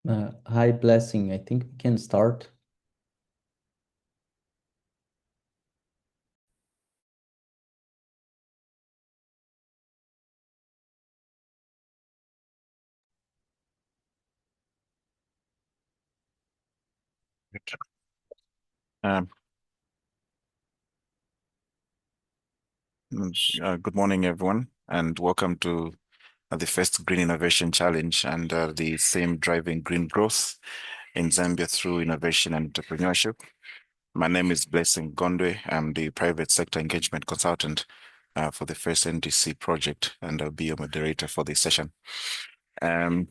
Hi, Blessing. I think we can start. Um, Good morning, everyone, and welcome to the first Green Innovation Challenge and the theme driving green growth in Zambia through innovation and entrepreneurship. My name is Blessing Gondwe. I'm the private sector engagement consultant for the FACENDC project, and I'll be your moderator for this session. Um,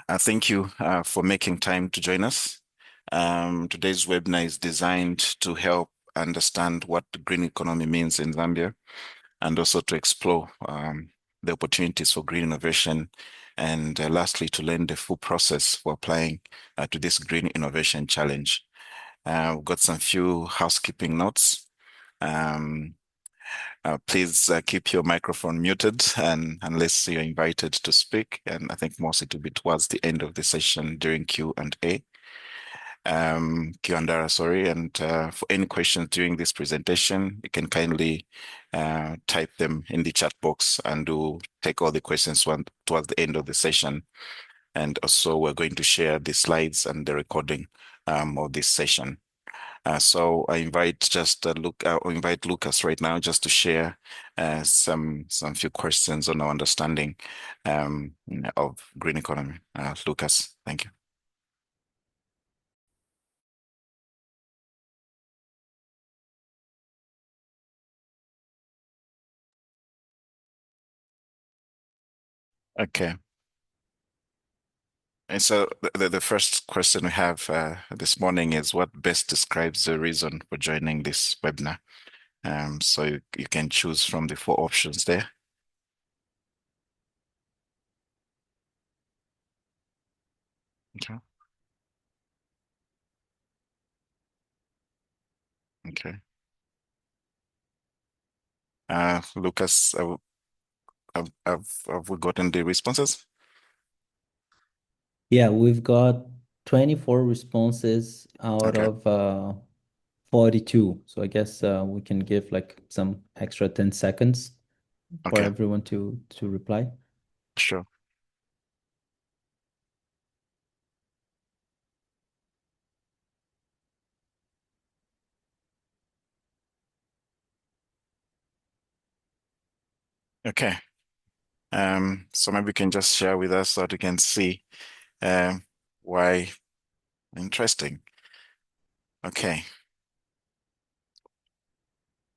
I thank you for making time to join us. Today's webinar is designed to help understand what the green economy means in Zambia and also to explore the opportunities for green innovation, and lastly, to learn the full process for applying to this green innovation challenge. We've got some few housekeeping notes. Um, Please keep your microphone muted and unless you're invited to speak. And I think mostly to be towards the end of the session during Q&A. Q&R, sorry. And for any questions during this presentation, you can kindly type them in the chat box and we'll take all the questions towards the end of the session. And also we're going to share the slides and the recording of this session. So I invite invite Lucas right now just to share some few questions on our understanding of green economy. Lucas, thank you. Okay. And so the first question we have this morning is what best describes the reason for joining this webinar? So you can choose from the four options there. Okay. Okay. Lucas, have we gotten the responses? Yeah, we've got 24 responses out Okay. of 42. So I guess we can give like some extra 10 seconds for Okay. everyone to reply. Sure. Okay. So maybe you can just share with us so that we can see um, why interesting. Okay.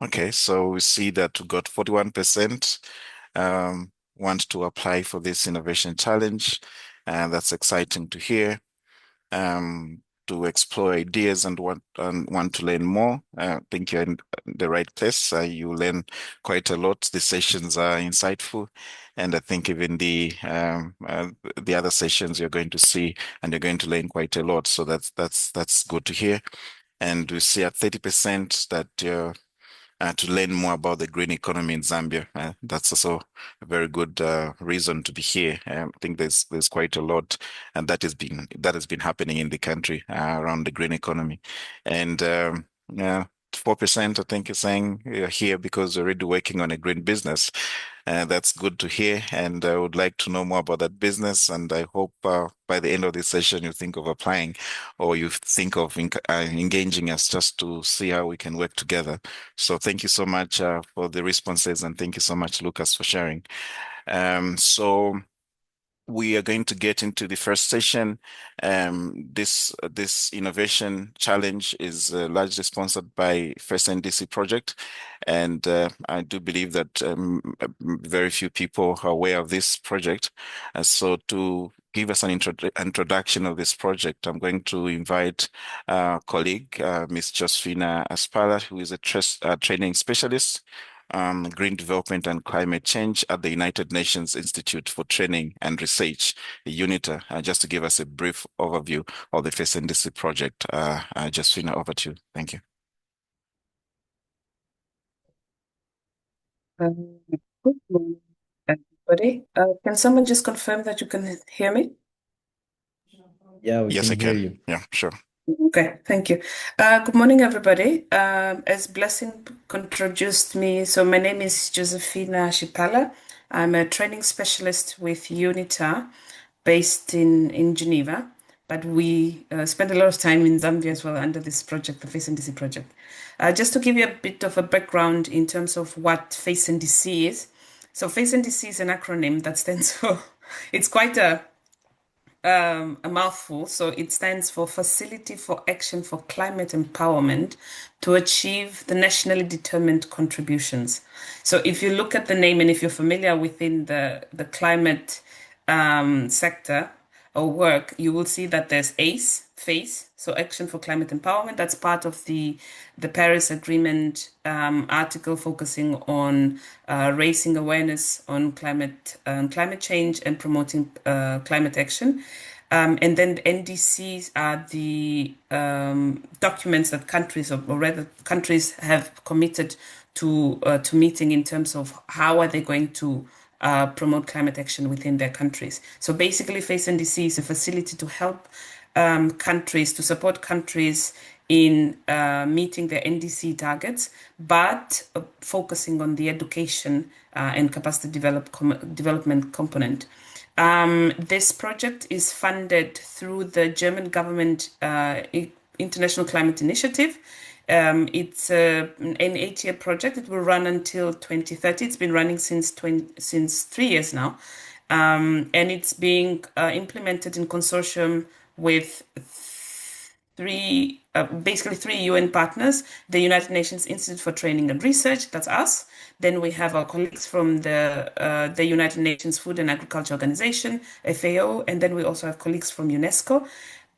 Okay. So we see that we got 41% want to apply for this innovation challenge. And that's exciting to hear. To explore ideas and want to learn more. I think you're in the right place. You learn quite a lot. The sessions are insightful, and I think even the other sessions you're going to see and you're going to learn quite a lot. So that's good to hear. And we see at 30% that to learn more about the green economy in Zambia. That's also a very good reason to be here. I think there's quite a lot, and that has been happening in the country around the green economy, and yeah. 4%, I think you're saying you're here because you're already working on a green business. That's good to hear, and I would like to know more about that business. And I hope by the end of this session, you think of applying or you think of engaging us just to see how we can work together. So thank you so much for the responses, and thank you so much, Lucas, for sharing. So we are going to get into the first session. This innovation challenge is largely sponsored by FACENDC project, and I do believe that very few people are aware of this project. So to give us an introduction of this project, I'm going to invite our colleague, Ms. Josefina Aspala, who is a training specialist green development and climate change at the United Nations Institute for Training and Research, UNITA, just to give us a brief overview of the FACENDC project. Justina, over to you. Thank you. Good morning, everybody. Can someone just confirm that you can hear me? Yeah, we Yes, I can hear can. you. Yeah, sure. Okay, thank you. Good morning, everybody. As Blessing introduced me, so my name is Josephina Shipala. I'm a training specialist with UNITA based in Geneva, but we spend a lot of time in Zambia as well under this project, the FACENDC project. Just to give you a bit of a background in terms of what FACENDC is. So FACENDC is an acronym that stands for, it's quite a mouthful. So it stands for Facility for Action for Climate Empowerment to Achieve the Nationally Determined Contributions. So if you look at the name and if you're familiar within the climate sector or work, you will see that there's FACE, so Action for Climate Empowerment. That's part of the Paris Agreement article focusing on raising awareness on climate change and promoting climate action. And then the NDCs are the documents that countries, or rather countries, have committed to meeting in terms of how are they going to promote climate action within their countries. So basically, FACENDC is a facility to help countries, to support countries in meeting their NDC targets, but focusing on the education and capacity development component. This project is funded through the German government International Climate Initiative. It's an 8-year project. It will run until 2030. It's been running since 3 years now. And it's being implemented in consortium with basically three UN partners: the United Nations Institute for Training and Research, that's us. Then we have our colleagues from the United Nations Food and Agriculture Organization, FAO, and then we also have colleagues from UNESCO.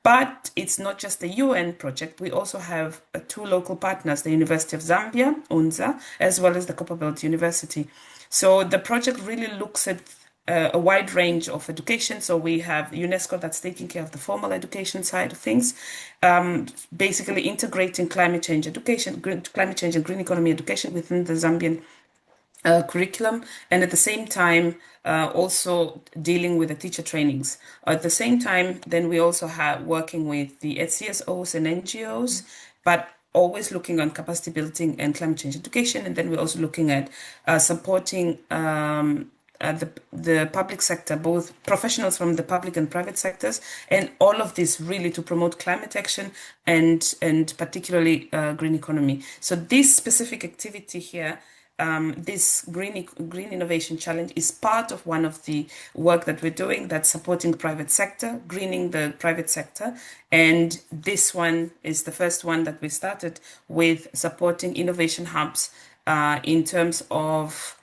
But it's not just the UN project. We also have two local partners, the University of Zambia, UNZA, as well as the Copperbelt University. So the project really looks at a wide range of education. So we have UNESCO that's taking care of the formal education side of things, basically integrating climate change education, climate change and green economy education within the Zambian curriculum, and at the same time also dealing with the teacher trainings. At the same time, then we also have working with the CSOs and NGOs, but always looking on capacity building and climate change education. And then we're also looking at supporting the public sector, both professionals from the public and private sectors, and all of this really to promote climate action and particularly green economy. So this specific activity here, this green innovation challenge, is part of one of the work that we're doing that's supporting the private sector, greening the private sector. And this one is the first one that we started with, supporting innovation hubs in terms of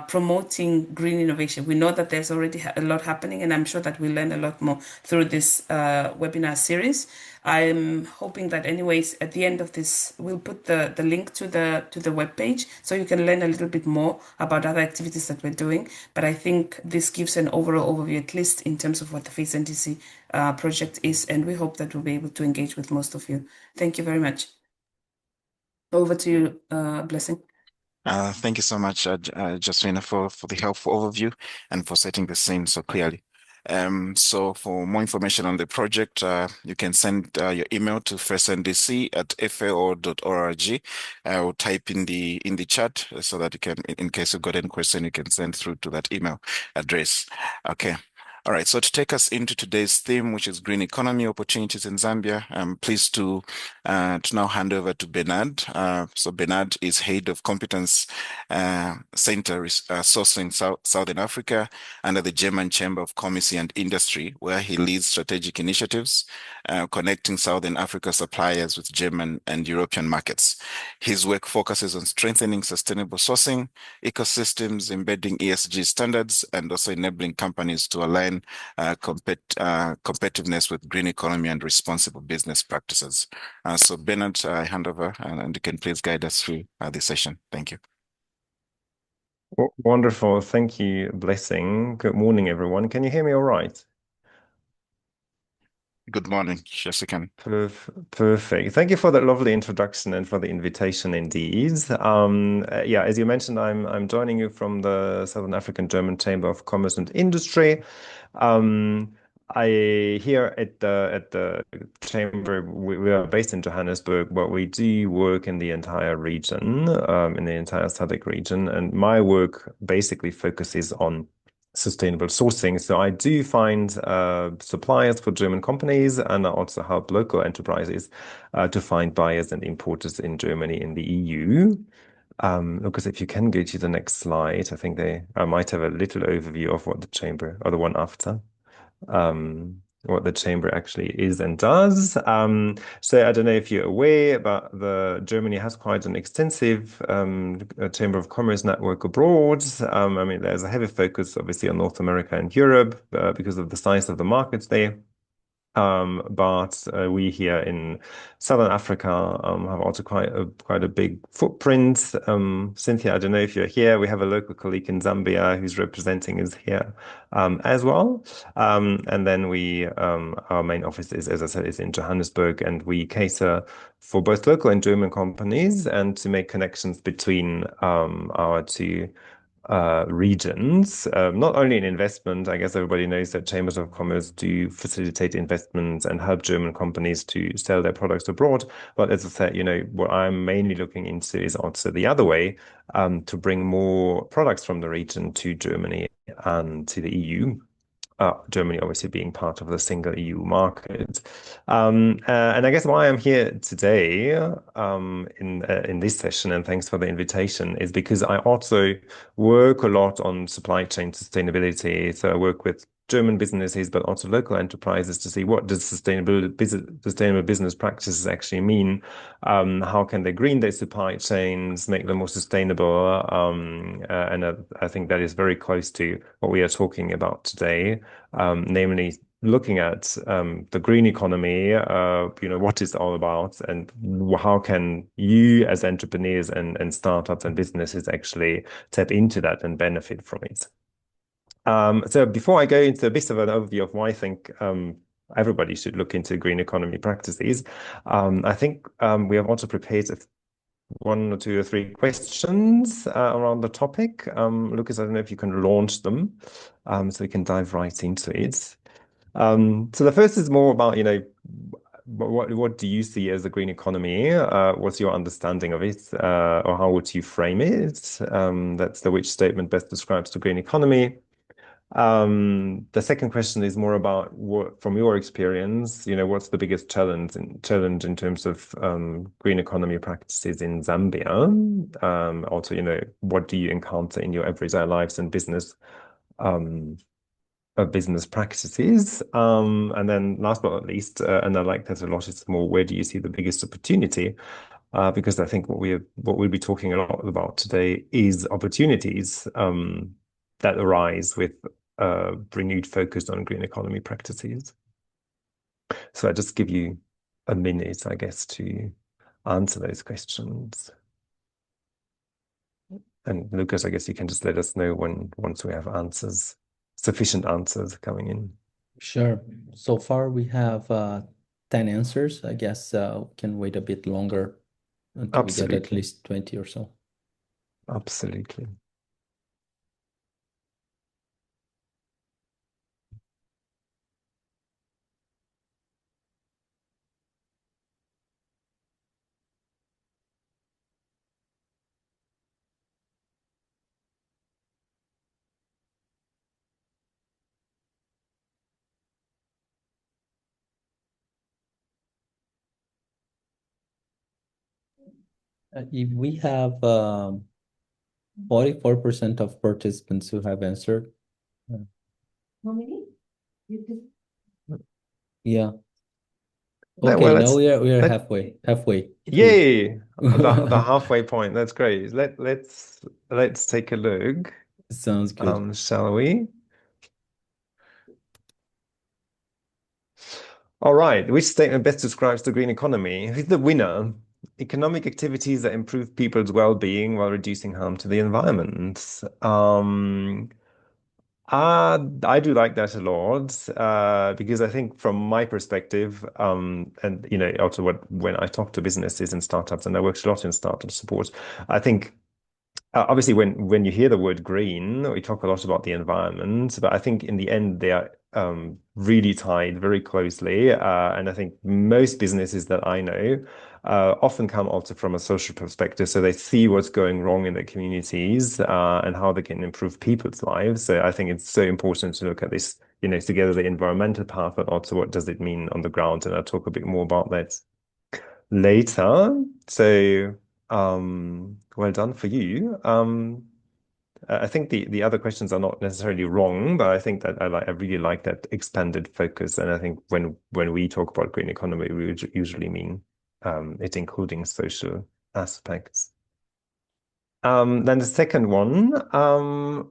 promoting green innovation. We know that there's already a lot happening, and I'm sure that we'll learn a lot more through this webinar series. I'm hoping that anyways, at the end of this, we'll put the link to the webpage so you can learn a little bit more about other activities that we're doing. But I think this gives an overall overview, at least in terms of what the FACENDC project is, and we hope that we'll be able to engage with most of you. Thank you very much. Over to you, Blessing. Thank you so much, Josephina, for the helpful overview and for setting the scene so clearly. So for more information on the project, you can send your email to FACENDC@fao.org. Or type in the chat so that you can, in case you've got any question, you can send through to that email address. Okay. All right, so to take us into today's theme, which is green economy opportunities in Zambia, I'm pleased to now hand over to Bernhard. So Bernhard is head of Competence Center Sourcing Southern Africa under the German Chamber of Commerce and Industry, where he leads strategic initiatives connecting Southern Africa suppliers with German and European markets. His work focuses on strengthening sustainable sourcing ecosystems, embedding ESG standards, and also enabling companies to align competitiveness with green economy and responsible business practices. So Bernhard, I hand over and you can please guide us through the session. Thank you. Wonderful. Thank you, Blessing. Good morning, everyone. Can you hear me all right? Good morning. Yes, you can. Perfect. Thank you for that lovely introduction and for the invitation indeed. Yeah, as you mentioned, I'm joining you from the Southern African German Chamber of Commerce and Industry. here at the chamber, we are based in Johannesburg, but we do work in the entire region, in the entire SADC region, and my work basically focuses on sustainable sourcing. So I do find suppliers for German companies, and I also help local enterprises to find buyers and importers in Germany, in the EU. Lucas, if you can go to the next slide, I think I might have a little overview of what the chamber, or the one after, what the chamber actually is and does. So I don't know if you're aware, but Germany has quite an extensive Chamber of Commerce network abroad. I mean, there's a heavy focus, obviously, on North America and Europe because of the size of the markets there. But we here in Southern Africa have also quite a big footprint. Cynthia, I don't know if you're here. We have a local colleague in Zambia who's representing us here as well. And then our main office is, as I said, is in Johannesburg, and we cater for both local and German companies, and to make connections between our two regions, not only in investment. I guess everybody knows that chambers of commerce do facilitate investments and help German companies to sell their products abroad. But as I said, what I'm mainly looking into is also the other way, to bring more products from the region to Germany and to the EU. Germany obviously being part of the single EU market. And I guess why I'm here today in this session, and thanks for the invitation, is because I also work a lot on supply chain sustainability. So I work with German businesses, but also local enterprises, to see what does sustainable business practices actually mean. How can they green their supply chains, make them more sustainable? And I think that is very close to what we are talking about today, namely looking at the green economy, what it's all about, and how can you as entrepreneurs and startups and businesses actually tap into that and benefit from it. So before I go into a bit of an overview of why I think everybody should look into green economy practices, I think we have also prepared one or two or three questions around the topic. Lucas, I don't know if you can launch them, so we can dive right into it. So the first is more about, what do you see as the green economy? What's your understanding of it, or how would you frame it? That's the which statement best describes the green economy. The second question is more about from your experience, what's the biggest challenge in terms of green economy practices in Zambia? Also, what do you encounter in your everyday lives and business practices? And then last but not least, and I like that a lot, it's more, where do you see the biggest opportunity? Because I think what we'll be talking a lot about today is opportunities that arise with renewed focus on green economy practices. So I just give you a minute, I guess, to answer those questions. And Lucas, I guess you can just let us know once we have sufficient answers coming in. Sure. So far we have 10 answers. I guess we can wait a bit longer until we get at least 20 or so. Absolutely. We have 44% of participants who have answered. How many? Yeah. No, Okay, well, now we are halfway. Yay! The halfway point. That's great. Let's take a look. Sounds good. Shall we? All right. Which statement best describes the green economy? Who's the winner? Economic activities that improve people's well-being while reducing harm to the environment. I do like that a lot, because I think from my perspective, and also when I talk to businesses and startups, and I worked a lot in startup support, I think obviously, when you hear the word green, we talk a lot about the environment, but I think in the end they are really tied very closely. And I think most businesses that I know often come also from a social perspective, so they see what's going wrong in their communities and how they can improve people's lives. So I think it's so important to look at this, together the environmental part, but also what does it mean on the ground, and I'll talk a bit more about that later. So. Well done for you. I think the other questions are not necessarily wrong, but I think that I really like that expanded focus. And I think when we talk about green economy, we usually mean it including social aspects. Then the second one,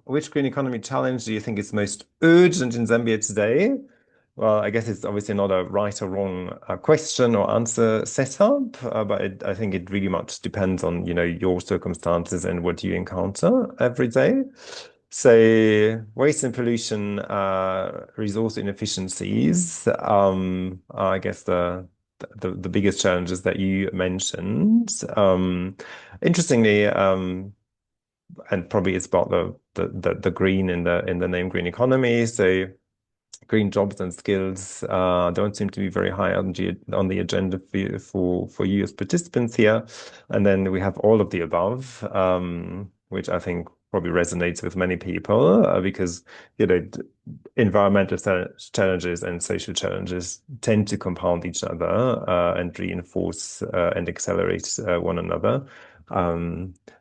which green economy challenge do you think is most urgent in Zambia today? Well, I guess it's obviously not a right or wrong question or answer setup, but I think it really much depends on, your circumstances and what you encounter every day. So waste and pollution, resource inefficiencies, are, I guess the biggest challenges that you mentioned. Interestingly, and probably it's about the green in the name green economy. So green jobs and skills don't seem to be very high on the agenda for you as participants here. And then we have all of the above, which I think probably resonates with many people because environmental challenges and social challenges tend to compound each other and reinforce and accelerate one another.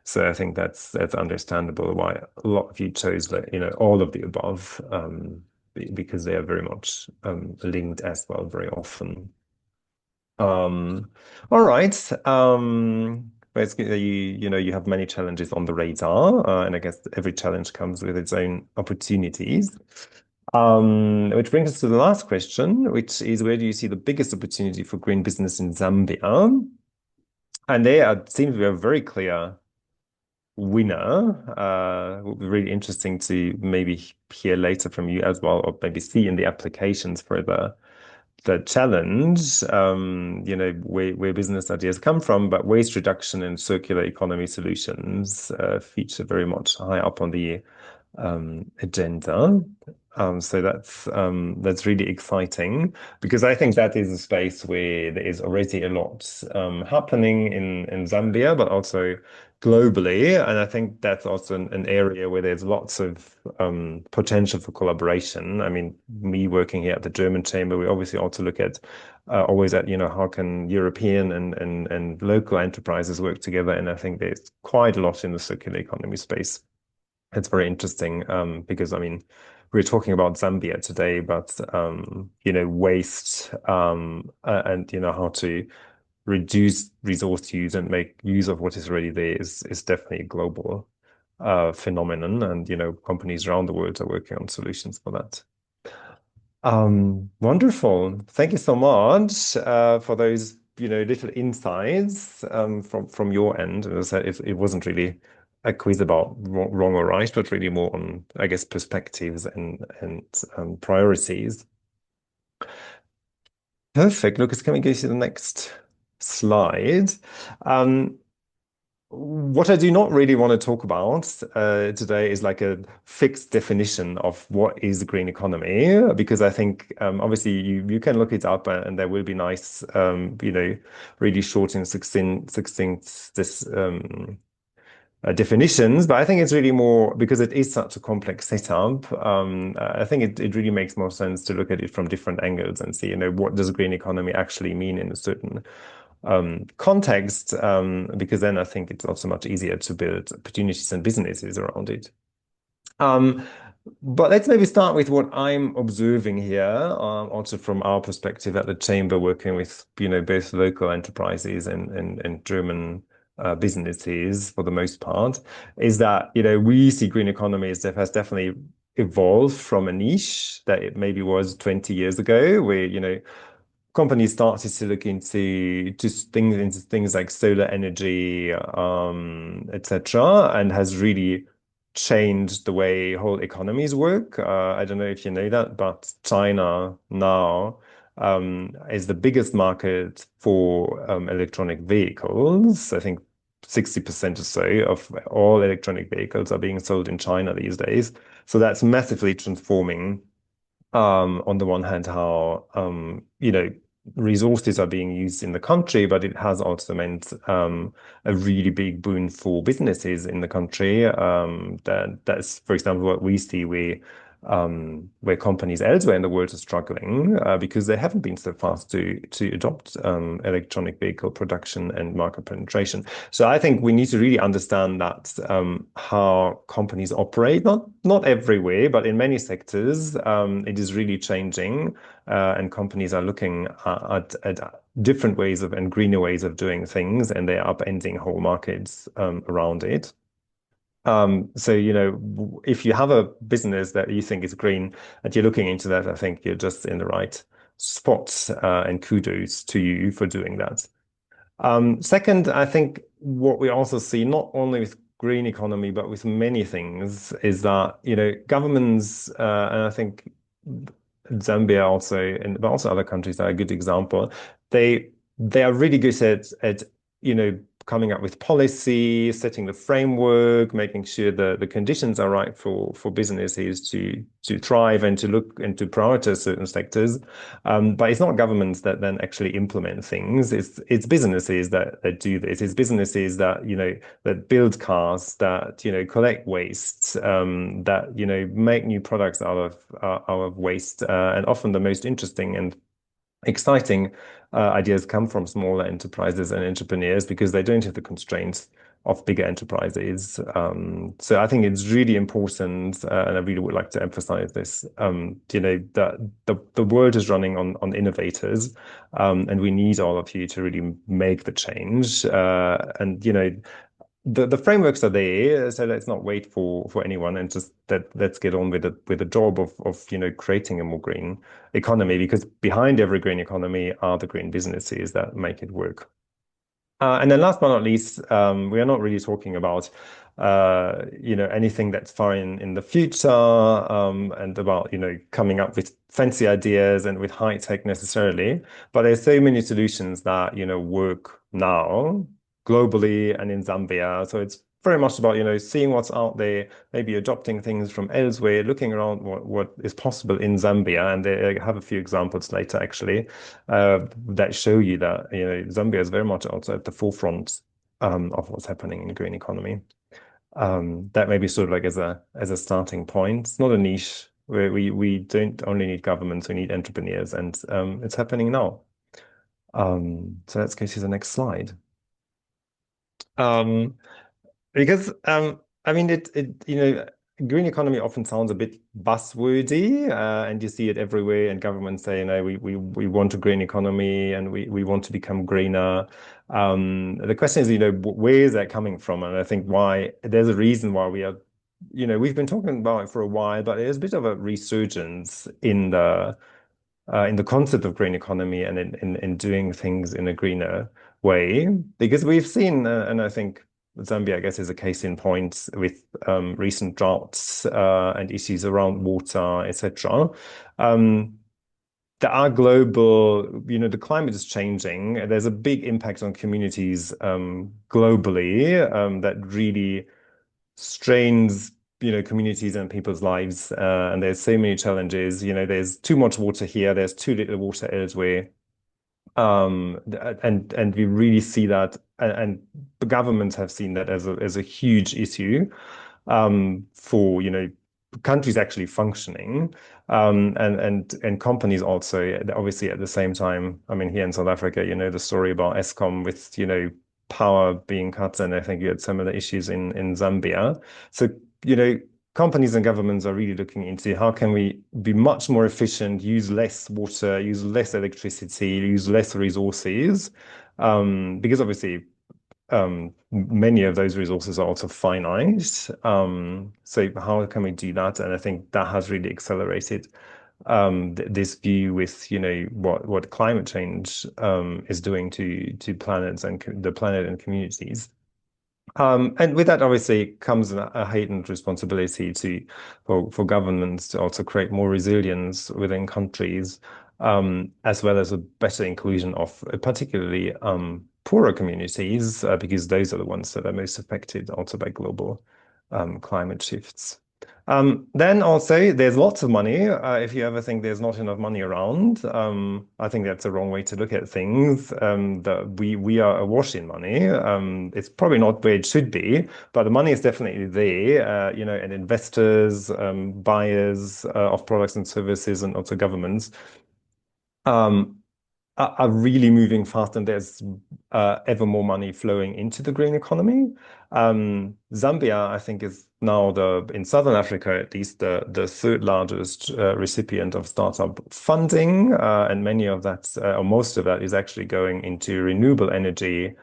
So I think that's understandable why a lot of you chose all of the above. Because they are very much linked as well very often. All right. Basically, you have many challenges on the radar, and I guess every challenge comes with its own opportunities. Which brings us to the last question, which is where do you see the biggest opportunity for green business in Zambia? And there seems to be a very clear winner. Would be really interesting to maybe hear later from you as well, or maybe see in the applications for the challenge, where business ideas come from, but waste reduction and circular economy solutions feature very much high up on the agenda. So that's really exciting because I think that is a space where there is already a lot happening in Zambia, but also globally. And I think that's also an area where there's lots of potential for collaboration. I mean, me working here at the German Chamber, we obviously also look at always at, how can European and local enterprises work together. And I think there's quite a lot in the circular economy space. It's very interesting because, I mean, we're talking about Zambia today, but, waste and, how to reduce resource use and make use of what is already there is definitely a global phenomenon. And, companies around the world are working on solutions for that. Wonderful. Thank you so much for those, little insights from your end. As I said, it wasn't really a quiz about wrong or right, but really more on, I guess, perspectives and priorities. Perfect. Lucas, can we go to the next slide? What I do not really want to talk about today is like a fixed definition of what is the green economy, because I think obviously you can look it up and there will be nice, really short and succinct definitions, but I think it's really more because it is such a complex setup. I think it really makes more sense to look at it from different angles and see, what does green economy actually mean in a certain context, because then I think it's also much easier to build opportunities and businesses around it. But let's maybe start with what I'm observing here, also from our perspective at the Chamber, working with both local enterprises and German businesses for the most part, is that we see green economy as has definitely evolved from a niche that it maybe was 20 years ago, where companies started to look into things like solar energy, etc., and has really changed the way whole economies work. I don't know if you know that, but China now is the biggest market for electronic vehicles. I think 60% or so of all electronic vehicles are being sold in China these days. So that's massively transforming, on the one hand, how resources are being used in the country, but it has also meant a really big boon for businesses in the country. That's, for example, what we see where companies elsewhere in the world are struggling because they haven't been so fast to adopt electronic vehicle production and market penetration. So I think we need to really understand that how companies operate, not everywhere, but in many sectors, it is really changing, and companies are looking at different ways of and greener ways of doing things, and they are upending whole markets around it. So, if you have a business that you think is green and you're looking into that, I think you're just in the right spot, and kudos to you for doing that. Second, I think what we also see, not only with green economy, but with many things, is that, governments, and I think Zambia also, but also other countries are a good example. They are really good at coming up with policy, setting the framework, making sure the conditions are right for businesses to thrive and to look and to prioritize certain sectors. But it's not governments that then actually implement things. It's businesses that do this. It's businesses that that build cars, that collect waste, that make new products out of waste. And often the most interesting and exciting ideas come from smaller enterprises and entrepreneurs because they don't have the constraints of bigger enterprises. So I think it's really important, and I really would like to emphasize this. That the world is running on innovators, and we need all of you to really make the change. And the frameworks are there, so let's not wait for anyone and just let's get on with the job of creating a more green economy, because behind every green economy are the green businesses that make it work. And then last but not least, we are not really talking about anything that's far in the future, and about coming up with fancy ideas and with high tech necessarily, but there's so many solutions that work now globally and in Zambia. So it's very much about seeing what's out there, maybe adopting things from elsewhere, looking around what is possible in Zambia. And I have a few examples later actually that show you that Zambia is very much also at the forefront of what's happening in the green economy. That may be sort of like as a starting point. It's not a niche where we don't only need governments, we need entrepreneurs, and it's happening now. So let's go to the next slide. Because I mean green economy often sounds a bit buzzwordy, and you see it everywhere, and governments say we want a green economy and we want to become greener. The question is where is that coming from? And I think why there's a reason why we are we've been talking about it for a while, but there's a bit of a resurgence in the concept of green economy and in doing things in a greener way, because we've seen, and I think Zambia, I guess, is a case in point with recent droughts and issues around water, etc. There are global, the climate is changing. There's a big impact on communities globally that really strains communities and people's lives, and there's so many challenges. There's too much water here, there's too little water elsewhere, and we really see that, and the governments have seen that as a huge issue for countries actually functioning, and companies also, obviously at the same time. I mean, here in South Africa, the story about Eskom with power being cut, and I think you had some of the issues in Zambia. So companies and governments are really looking into how can we be much more efficient, use less water, use less electricity, use less resources, because obviously many of those resources are also finite. So how can we do that? And I think that has really accelerated this view with what climate change is doing to planets and the planet and communities. And with that, obviously, comes a heightened responsibility for governments to also create more resilience within countries, as well as a better inclusion of particularly poorer communities, because those are the ones that are most affected also by global climate shifts. Then also there's lots of money. If you ever think there's not enough money around, I think that's the wrong way to look at things. That we are awash in money. It's probably not where it should be, but the money is definitely there. You know, and investors, buyers of products and services, and also governments are really moving fast, and there's ever more money flowing into the green economy. Zambia, I think, is now in Southern Africa at least the third largest recipient of startup funding, and many of that, or most of that, is actually going into renewable energy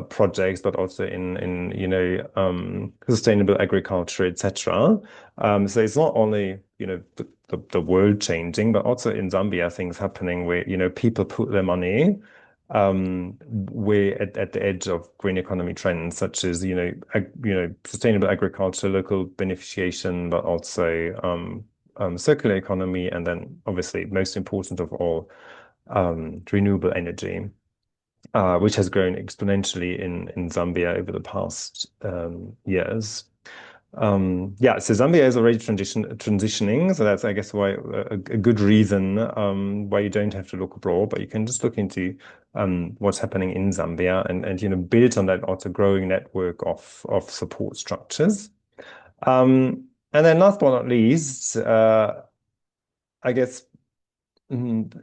projects, but also in you know sustainable agriculture, etc. So it's not only you know the world changing, but also in Zambia things happening where you know people put their money we're at the edge of green economy trends, such as you know sustainable agriculture, local beneficiation, but also circular economy, and then obviously most important of all, renewable energy. Which has grown exponentially in Zambia over the past years. Yeah, so Zambia is already transitioning, so that's, I guess, why a good reason why you don't have to look abroad, but you can just look into what's happening in Zambia and you know build on that also growing network of support structures. And then last but not least, I guess.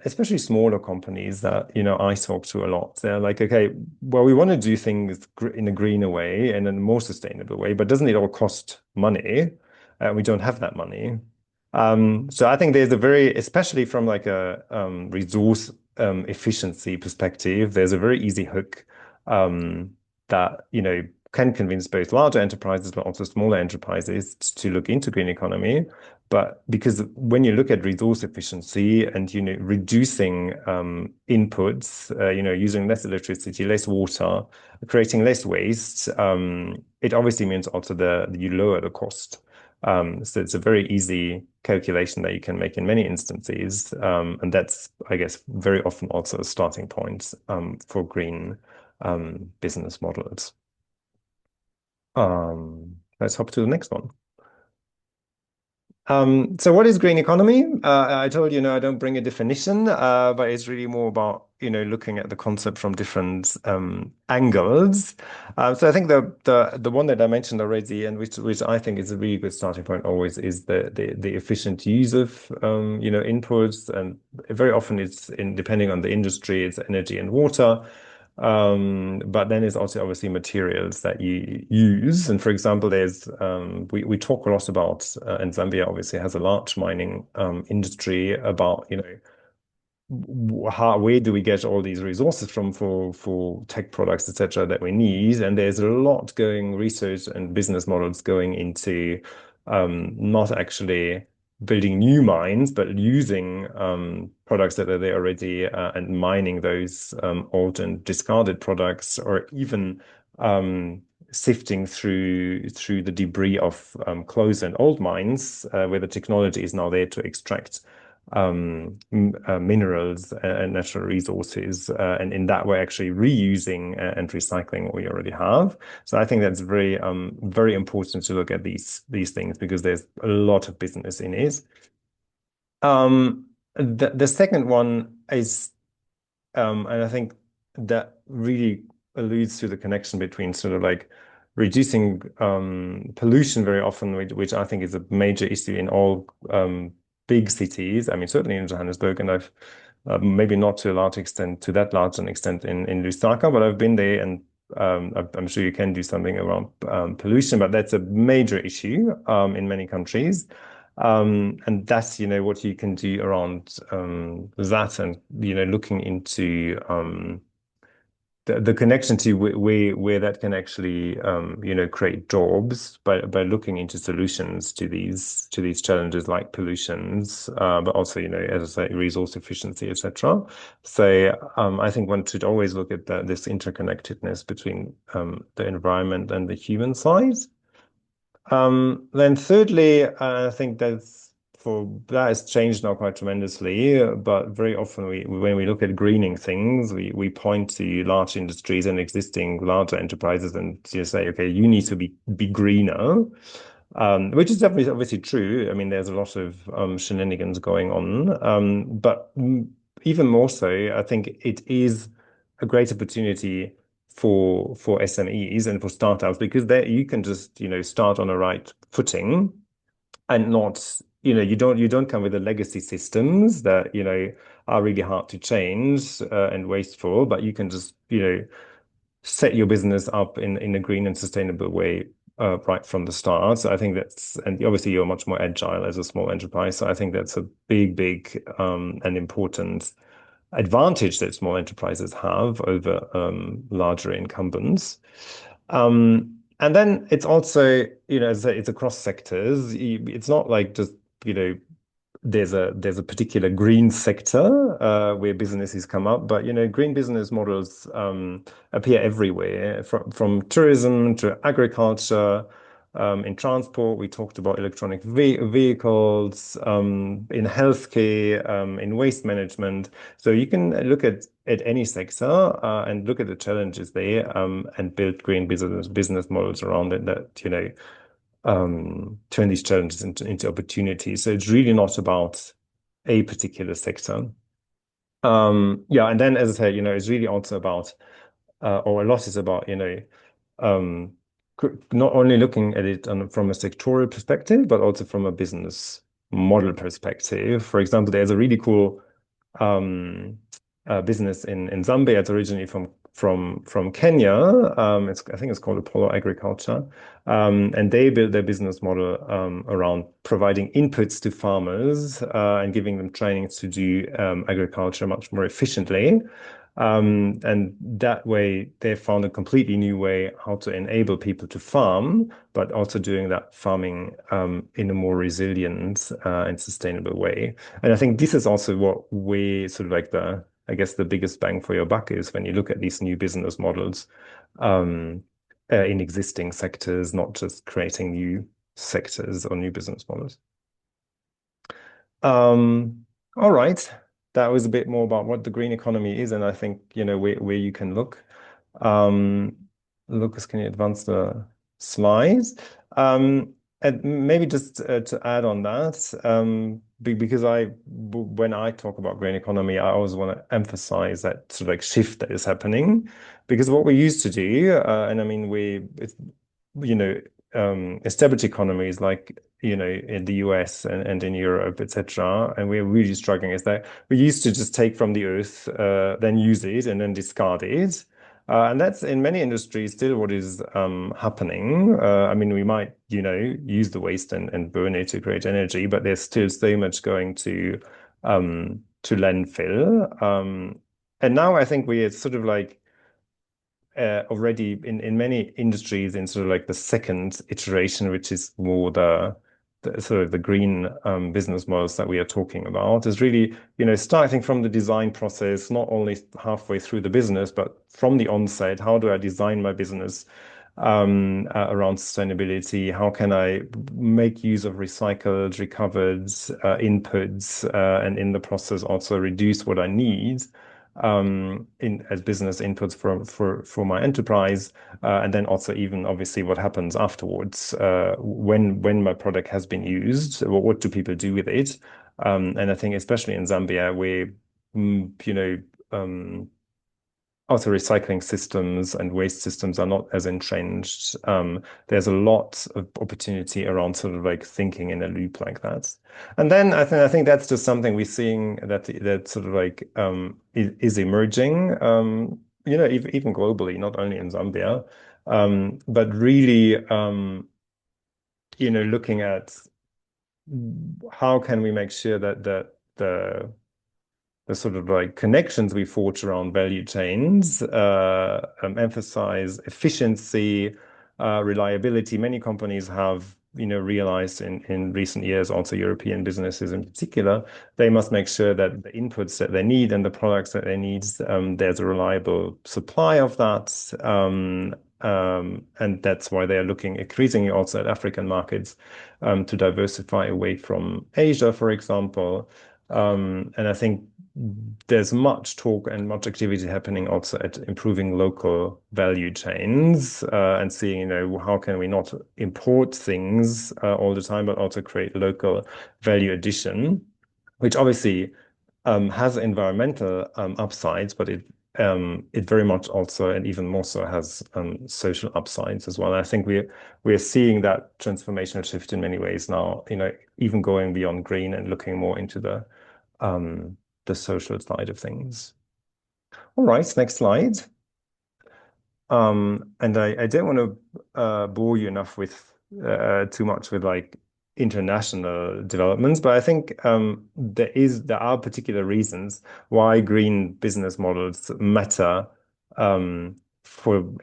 Especially smaller companies that you know I talk to a lot. They're like, okay, well, we want to do things in a greener way and in a more sustainable way, but doesn't it all cost money? We don't have that money. So I think there's especially from like a resource efficiency perspective, there's a very easy hook that you know can convince both larger enterprises but also smaller enterprises to look into green economy. But because when you look at resource efficiency and you know reducing inputs, you know using less electricity, less water, creating less waste, it obviously means also you lower the cost. So it's a very easy calculation that you can make in many instances, and that's I guess very often also a starting point for green business models. Let's hop to the next one. So what is green economy? I told you, I don't bring a definition, but it's really more about, looking at the concept from different angles. So I think the one that I mentioned already, and which I think is a really good starting point always, is the efficient use of inputs, and very often it's depending on the industry, it's energy and water. But then it's also obviously materials that you use. And for example, there's we talk a lot about, and Zambia obviously has a large mining industry, about where do we get all these resources from for tech products, etc., that we need. And there's a lot going research and business models going into not actually building new mines, but using products that are there already and mining those old and discarded products, or even sifting through the debris of closed and old mines, where the technology is now there to extract minerals and natural resources, and in that way actually reusing and recycling what we already have. So I think that's very very important to look at these things, because there's a lot of business in it. The second one is, and I think that really alludes to the connection between sort of like reducing pollution very often, which I think is a major issue in all big cities. I mean, certainly in Johannesburg, and I've maybe not to that large an extent in Lusaka, but I've been there, and I'm sure you can do something around pollution, but that's a major issue in many countries. And that's what you can do around that, and looking into the connection to where that can actually create jobs by looking into solutions to these challenges like pollutions, but also as I say, resource efficiency, etc. So I think one should always look at this interconnectedness between the environment and the human side. Then thirdly, I think that's that has changed now quite tremendously. But very often when we look at greening things, we point to large industries and existing larger enterprises and just say, okay, you need to be greener. Which is definitely obviously true. I mean, there's a lot of shenanigans going on. But even more so, I think it is a great opportunity for SMEs and for startups, because there you can just, start on a right footing and not, you don't come with the legacy systems that, are really hard to change and wasteful, but you can just, set your business up in a green and sustainable way right from the start. So I think and obviously you're much more agile as a small enterprise. So I think that's a big and important advantage that small enterprises have over larger incumbents. And then it's also, it's across sectors. It's not like just, there's a particular green sector where businesses come up, but green business models appear everywhere, from tourism to agriculture. In transport, we talked about electronic vehicles, in healthcare, in waste management. So you can look at any sector and look at the challenges there and build green business models around it that turn these challenges into opportunities. So it's really not about a particular sector. Yeah, and then as I said, it's really also about, or a lot is about, not only looking at it from a sectoral perspective, but also from a business model perspective. For example, there's a really cool business in Zambia. It's originally from Kenya. I think it's called Apollo Agriculture. And they built their business model around providing inputs to farmers and giving them trainings to do agriculture much more efficiently. And that way they found a completely new way how to enable people to farm, but also doing that farming in a more resilient and sustainable way. And I think this is also what we sort of like I guess the biggest bang for your buck is when you look at these new business models in existing sectors, not just creating new sectors or new business models. All right. That was a bit more about what the green economy is, and I think, where you can look. Lucas, can you advance the slides? And maybe just to add on that, because when I talk about green economy, I always want to emphasize that sort of like shift that is happening, because what we used to do, and I mean, established economies like, in the US and in Europe, etc., and we're really struggling, is that we used to just take from the earth, then use it and then discard it. And that's in many industries still what is happening. I mean, we might, use the waste and burn it to create energy, but there's still so much going to landfill. And now I think we're sort of like already in many industries in sort of like the second iteration, which is more the sort of the green business models that we are talking about, is really, starting from the design process, not only halfway through the business, but from the onset. How do I design my business around sustainability? How can I make use of recycled, recovered inputs, and in the process also reduce what I need as business inputs for my enterprise, and then also even obviously what happens afterwards when my product has been used. What do people do with it? And I think especially in Zambia, where also recycling systems and waste systems are not as entrenched, there's a lot of opportunity around sort of like thinking in a loop like that. And then I think that's just something we're seeing that sort of like is emerging, even globally, not only in Zambia, but really, looking at how can we make sure that the sort of like connections we forge around value chains emphasize efficiency, reliability. Many companies have, realized in recent years, also European businesses in particular, they must make sure that the inputs that they need and the products that they need, there's a reliable supply of that. And that's why they are looking increasingly also at African markets to diversify away from Asia, for example. And I think there's much talk and much activity happening also at improving local value chains and seeing, you know, how can we not import things all the time, but also create local value addition, which obviously has environmental upsides, but it very much also, and even more so, has social upsides as well. And I think we're seeing that transformational shift in many ways now, you know, even going beyond green and looking more into the social side of things. All right, next slide. And I don't want to bore you enough with too much with like international developments, but I think there are particular reasons why green business models matter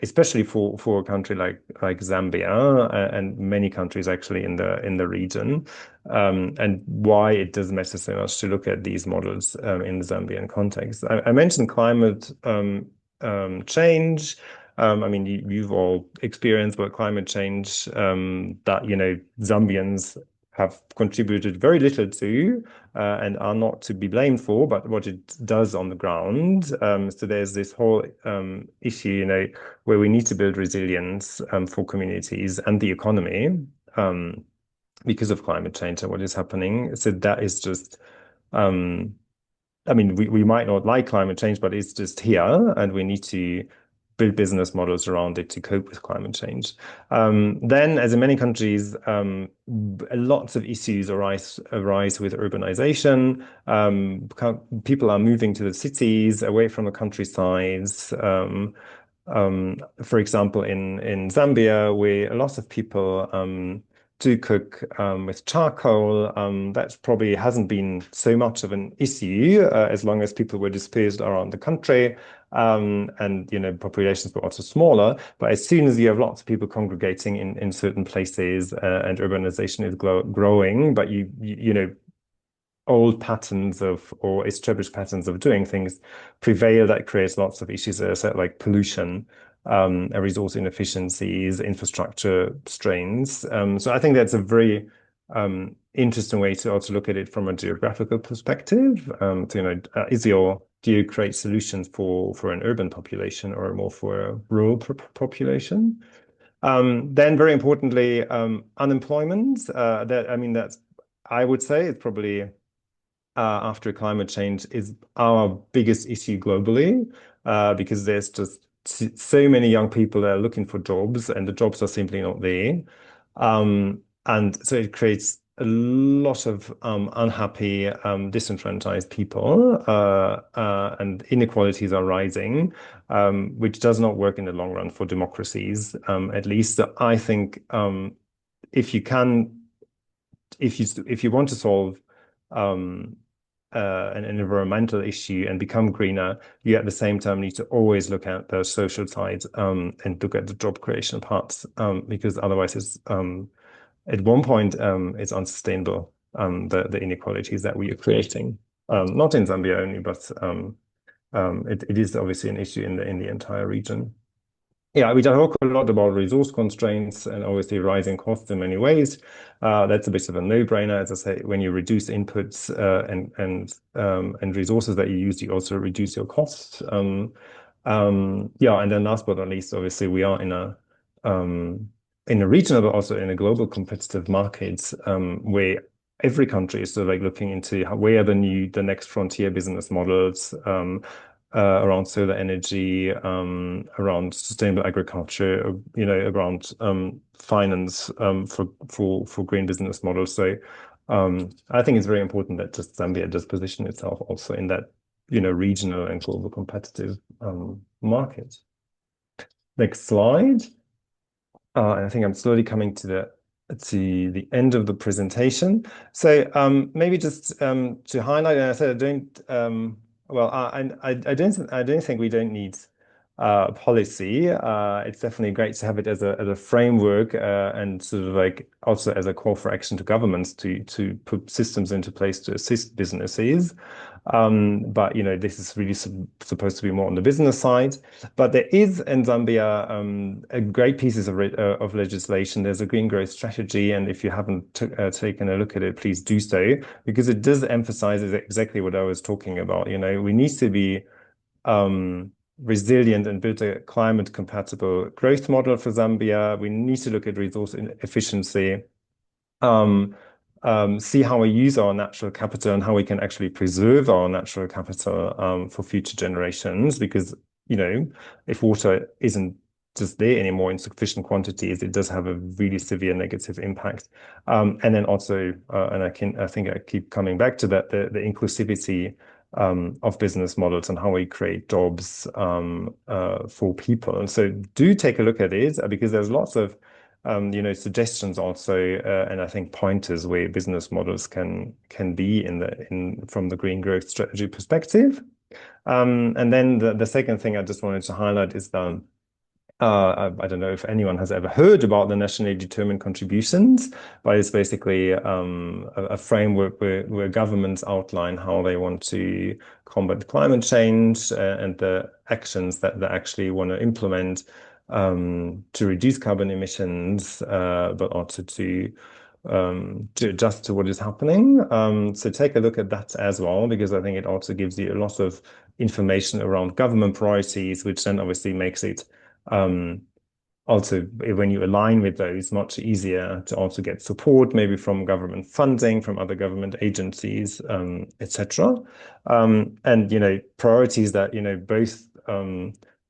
especially for a country like Zambia and many countries actually in the region, and why it does matter so much to look at these models in the Zambian context. I mentioned climate change. I mean, you've all experienced what climate change that, you know, Zambians have contributed very little to and are not to be blamed for, but what it does on the ground. So there's this whole issue, you know, where we need to build resilience for communities and the economy because of climate change and what is happening. So that is just I mean, we might not like climate change, but it's just here, and we need to build business models around it to cope with climate change. Then, as in many countries, lots of issues arise with urbanization. People are moving to the cities, away from the countrysides. For example, in Zambia, where a lot of people do cook with charcoal. That probably hasn't been so much of an issue as long as people were dispersed around the country and, you know, populations were also smaller. But as soon as you have lots of people congregating in certain places and urbanization is growing, but you know, old patterns or established patterns of doing things prevail, that creates lots of issues like pollution, resource inefficiencies, infrastructure strains. So I think that's a very interesting way to also look at it from a geographical perspective. To, you know, do you create solutions for an urban population or more for a rural population? Then very importantly, unemployment. I would say it's probably after climate change is our biggest issue globally because there's just so many young people that are looking for jobs and the jobs are simply not there. And so it creates a lot of unhappy, disenfranchised people and inequalities are rising, which does not work in the long run for democracies. At least I think if you want to solve an environmental issue and become greener, you at the same time need to always look at the social side and look at the job creation parts because otherwise it's at one point it's unsustainable, the inequalities that we are creating, not in Zambia only, but it is obviously an issue in the entire region. Yeah, we talk a lot about resource constraints and obviously rising costs in many ways. That's a bit of a no-brainer. As I say, when you reduce inputs and resources that you use, you also reduce your costs. Yeah, and then last but not least, obviously, we are in a regional but also in a global competitive market where every country is sort of like looking into where are the next frontier business models. Around solar energy, around sustainable agriculture, you know, around finance for green business models. So I think it's very important that just Zambia does position itself also in that, you know, regional and global competitive market. Next slide. I think I'm slowly coming to the end of the presentation. So maybe just to highlight, and I said I don't. Well, I don't think we don't need policy. It's definitely great to have it as a framework and sort of like also as a call for action to governments to put systems into place to assist businesses. But this is really supposed to be more on the business side. But there is in Zambia a great pieces of legislation. There's a green growth strategy, and if you haven't taken a look at it, please do so, because it does emphasize exactly what I was talking about. We need to be resilient and build a climate compatible growth model for Zambia. We need to look at resource efficiency. See how we use our natural capital and how we can actually preserve our natural capital for future generations. Because, if water isn't just there anymore in sufficient quantities, it does have a really severe negative impact. And then also, and I think I keep coming back to that, the inclusivity of business models and how we create jobs for people. And so do take a look at it, because there's lots of suggestions also, and I think pointers where business models can be from the green growth strategy perspective. And then the second thing I just wanted to highlight is I don't know if anyone has ever heard about the nationally determined contributions, but it's basically a framework where governments outline how they want to combat climate change and the actions that they actually want to implement to reduce carbon emissions, but also to adjust to what is happening. So take a look at that as well, because I think it also gives you a lot of information around government priorities, which then obviously makes it also, when you align with those, much easier to also get support, maybe from government funding, from other government agencies, etc. And priorities that both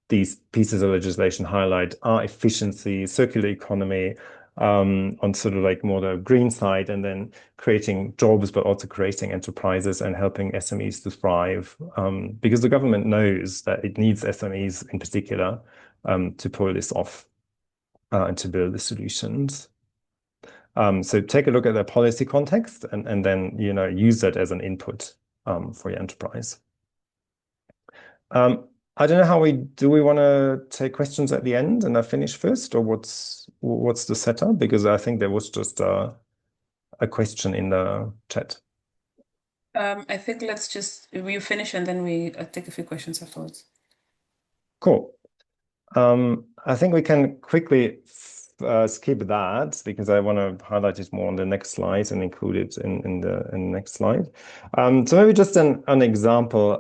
these pieces of legislation highlight are efficiency, circular economy, on sort of like more the green side, and then creating jobs, but also creating enterprises and helping SMEs to thrive, because the government knows that it needs SMEs in particular to pull this off and to build the solutions. So take a look at the policy context and then use that as an input for your enterprise. I don't know do we want to take questions at the end and I finish first, or what's the setup? Because I think there was just a question in the chat. I think we finish and then we take a few questions afterwards. Cool. I think we can quickly skip that, because I want to highlight it more on the next slide and include it in the next slide. So maybe just an example,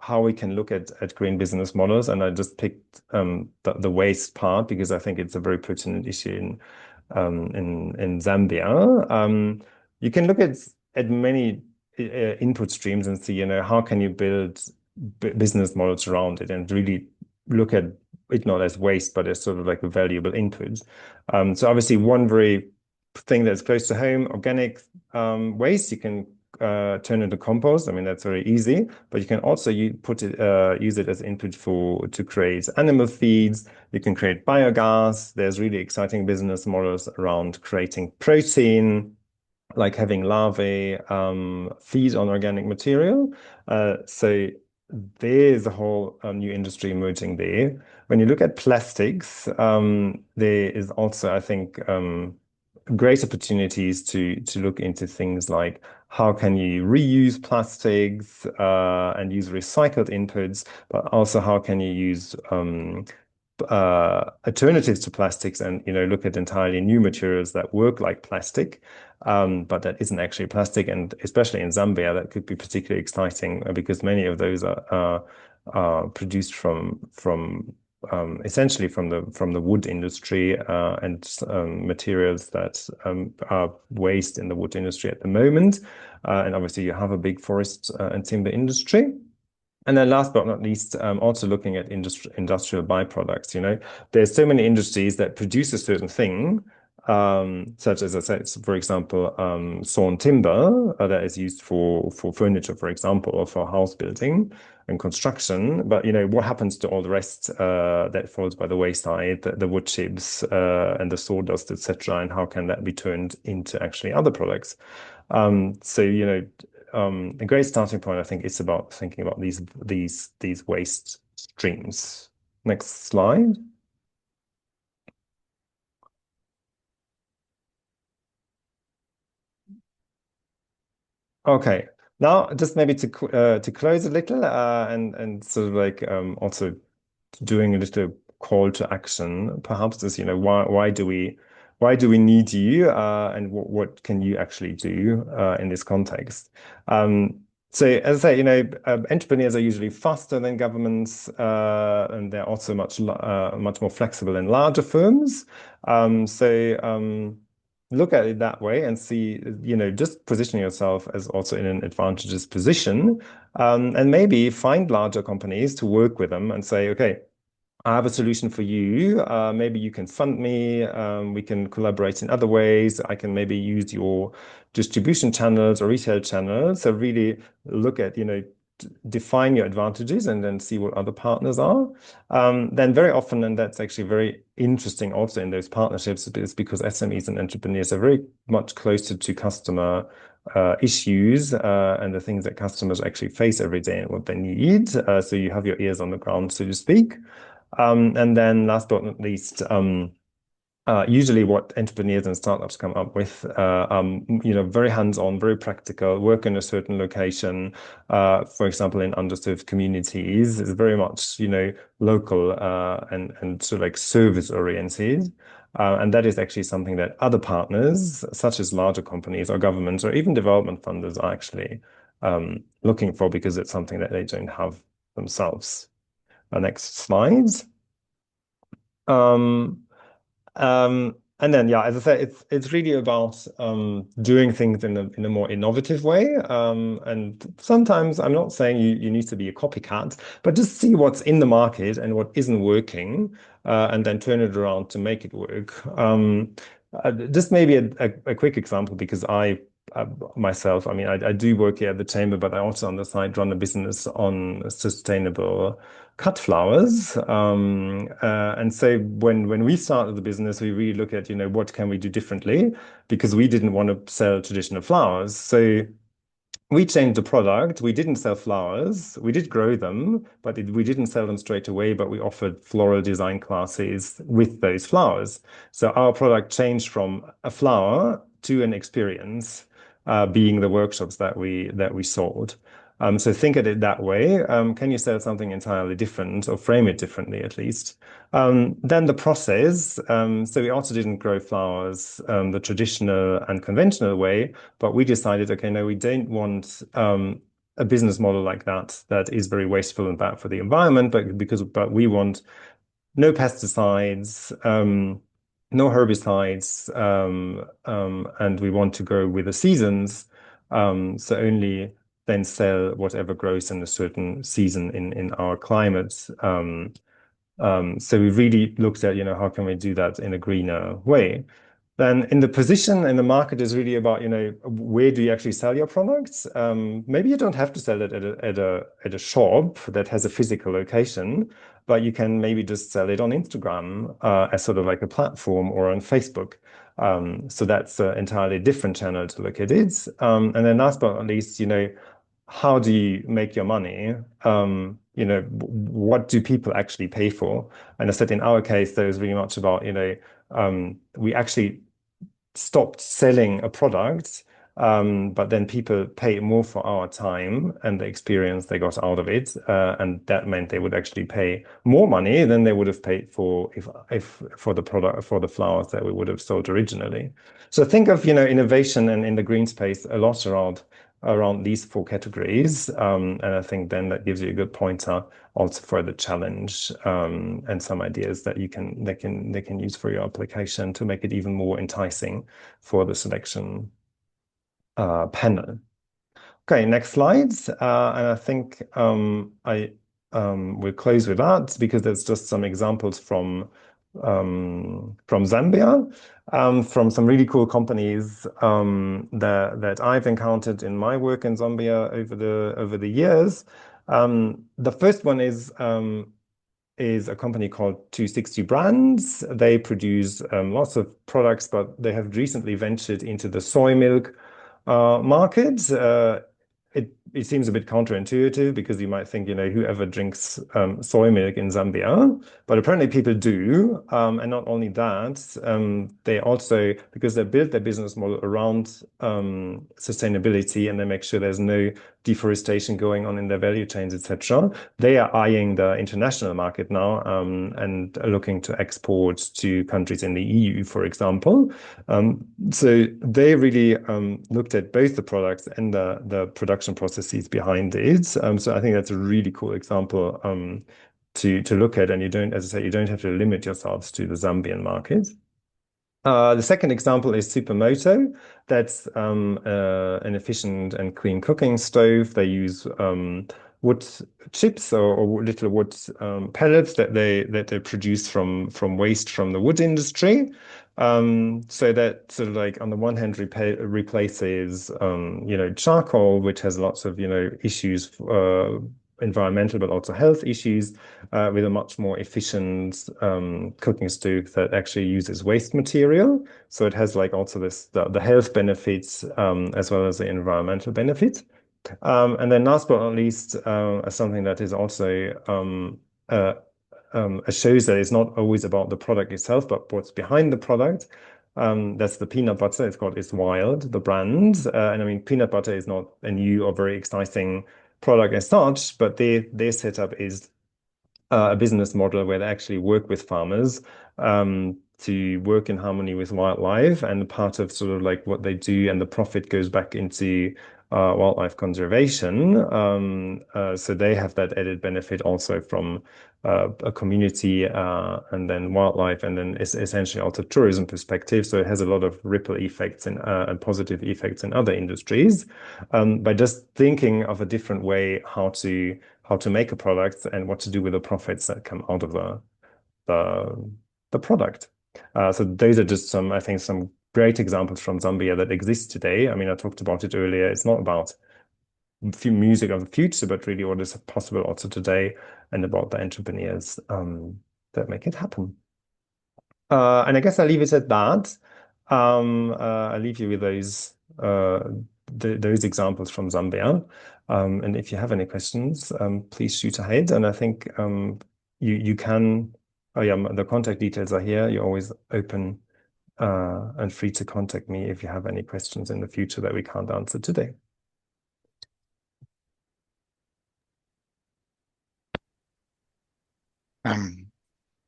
how we can look at green business models, and I just picked the waste part because I think it's a very pertinent issue in Zambia. You can look at many input streams and see how can you build business models around it, and really look at it not as waste, but as sort of like a valuable input. So obviously one very thing that's close to home, organic waste, you can turn into compost. I mean, that's very easy, but you can also use it as input to create animal feeds. You can create biogas. There's really exciting business models around creating protein, like having larvae feed on organic material. So there's a whole new industry emerging there. When you look at plastics, there is also, I think, great opportunities to look into things like how can you reuse plastics and use recycled inputs, but also how can you use alternatives to plastics and look at entirely new materials that work like plastic, but that isn't actually plastic. And especially in Zambia, that could be particularly exciting because many of those are produced essentially from the wood industry and materials that are waste in the wood industry at the moment. And obviously you have a big forest and timber industry. And then last but not least, also looking at industrial byproducts. There's so many industries that produce a certain thing, such as I said, for example, sawn timber that is used for furniture, for example, or for house building and construction. But what happens to all the rest that falls by the wayside, the wood chips and the sawdust, etc., and how can that be turned into actually other products? So a great starting point, I think, is about thinking about these waste streams. Next slide. Okay, now just maybe to close a little and sort of like also doing a little call to action, perhaps is, why do we need you and what can you actually do in this context? So as I say, entrepreneurs are usually faster than governments, and they're also much more flexible in larger firms. Look at it that way and see, just position yourself as also in an advantageous position, and maybe find larger companies to work with them and say, okay, I have a solution for you. Maybe you can fund me. We can collaborate in other ways. I can maybe use your distribution channels or retail channels. So really look at, define your advantages and then see what other partners are. Then very often, and that's actually very interesting also in those partnerships, is because SMEs and entrepreneurs are very much closer to customer issues and the things that customers actually face every day and what they need. So you have your ears on the ground, so to speak. And then last but not least, usually what entrepreneurs and startups come up with, very hands-on, very practical, work in a certain location, for example, in underserved communities, is very much, local and sort of like service oriented. And that is actually something that other partners, such as larger companies or governments or even development funders, are actually looking for, because it's something that they don't have themselves. Next slides. And then, as I said, it's really about doing things in a more innovative way. And sometimes I'm not saying you need to be a copycat, but just see what's in the market and what isn't working, and then turn it around to make it work. Just maybe a quick example, because myself, I do work here at the chamber, but I also on the side run a business on sustainable cut flowers. And so when we started the business, we really look at, what can we do differently, because we didn't want to sell traditional flowers. So we changed the product. We didn't sell flowers. We did grow them, but we didn't sell them straight away, but we offered floral design classes with those flowers. So our product changed from a flower to an experience, being the workshops that we sold. So think of it that way. Can you sell something entirely different, or frame it differently at least? Then the process. So we also didn't grow flowers the traditional and conventional way, but we decided, okay, no, we don't want a business model like that is very wasteful and bad for the environment, but we want no pesticides, no herbicides, and we want to go with the seasons. So only then sell whatever grows in a certain season in our climate. So we really looked at, how can we do that in a greener way? Then in the position in the market is really about, where do you actually sell your products? Maybe you don't have to sell it at a shop that has a physical location, but you can maybe just sell it on Instagram as sort of like a platform, or on Facebook. So that's an entirely different channel to look at it. And then last but not least, how do you make your money? What do people actually pay for? And I said in our case, there was really much about, we actually stopped selling a product, but then people pay more for our time and the experience they got out of it, and that meant they would actually pay more money than they would have paid for the product, for the flowers that we would have sold originally. So think of innovation and in the green space a lot around these four categories, and I think then that gives you a good pointer also for the challenge, and some ideas that they can use for your application to make it even more enticing for the selection panel. Okay, next slides, and I think I will close with that, because there's just some examples from Zambia, from some really cool companies that I've encountered in my work in Zambia over the years. The first one is a company called 260 Brands. They produce lots of products, but they have recently ventured into the soy milk market. it seems a bit counterintuitive because you might think, whoever drinks soy milk in Zambia, but apparently people do. And not only that, they also, because they built their business model around sustainability, and they make sure there's no deforestation going on in their value chains, etc. They are eyeing the international market now, and are looking to export to countries in the EU, for example. So they really looked at both the products and the production processes behind it. So I think that's a really cool example to look at, and you don't, as I say, you don't have to limit yourselves to the Zambian market. The second example is Supermoto. That's an efficient and clean cooking stove. They use wood chips or little wood pellets that they produce from waste from the wood industry. So that sort of like on the one hand replaces charcoal, which has lots of issues, environmental but also health issues, with a much more efficient cooking stove that actually uses waste material. So it has like also the health benefits as well as the environmental benefits. And then last but not least, something that is also shows that it's not always about the product itself, but what's behind the product. That's the peanut butter. It's Wild, the brand. And I mean, peanut butter is not a new or very exciting product as such, but their setup is a business model where they actually work with farmers to work in harmony with wildlife, and part of sort of like what they do and the profit goes back into wildlife conservation. So they have that added benefit also from a community and then wildlife, and then essentially also tourism perspective. So it has a lot of ripple effects and positive effects in other industries, by just thinking of a different way how to make a product and what to do with the profits that come out of the product. So those are just some great examples from Zambia that exist today. I mean, I talked about it earlier. It's not about music of the future, but really what is possible also today, and about the entrepreneurs that make it happen. And I guess I'll leave it at that. I'll leave you with those examples from Zambia. And if you have any questions, please shoot ahead. And I think you can. Oh yeah, the contact details are here. You're always open and free to contact me if you have any questions in the future that we can't answer today.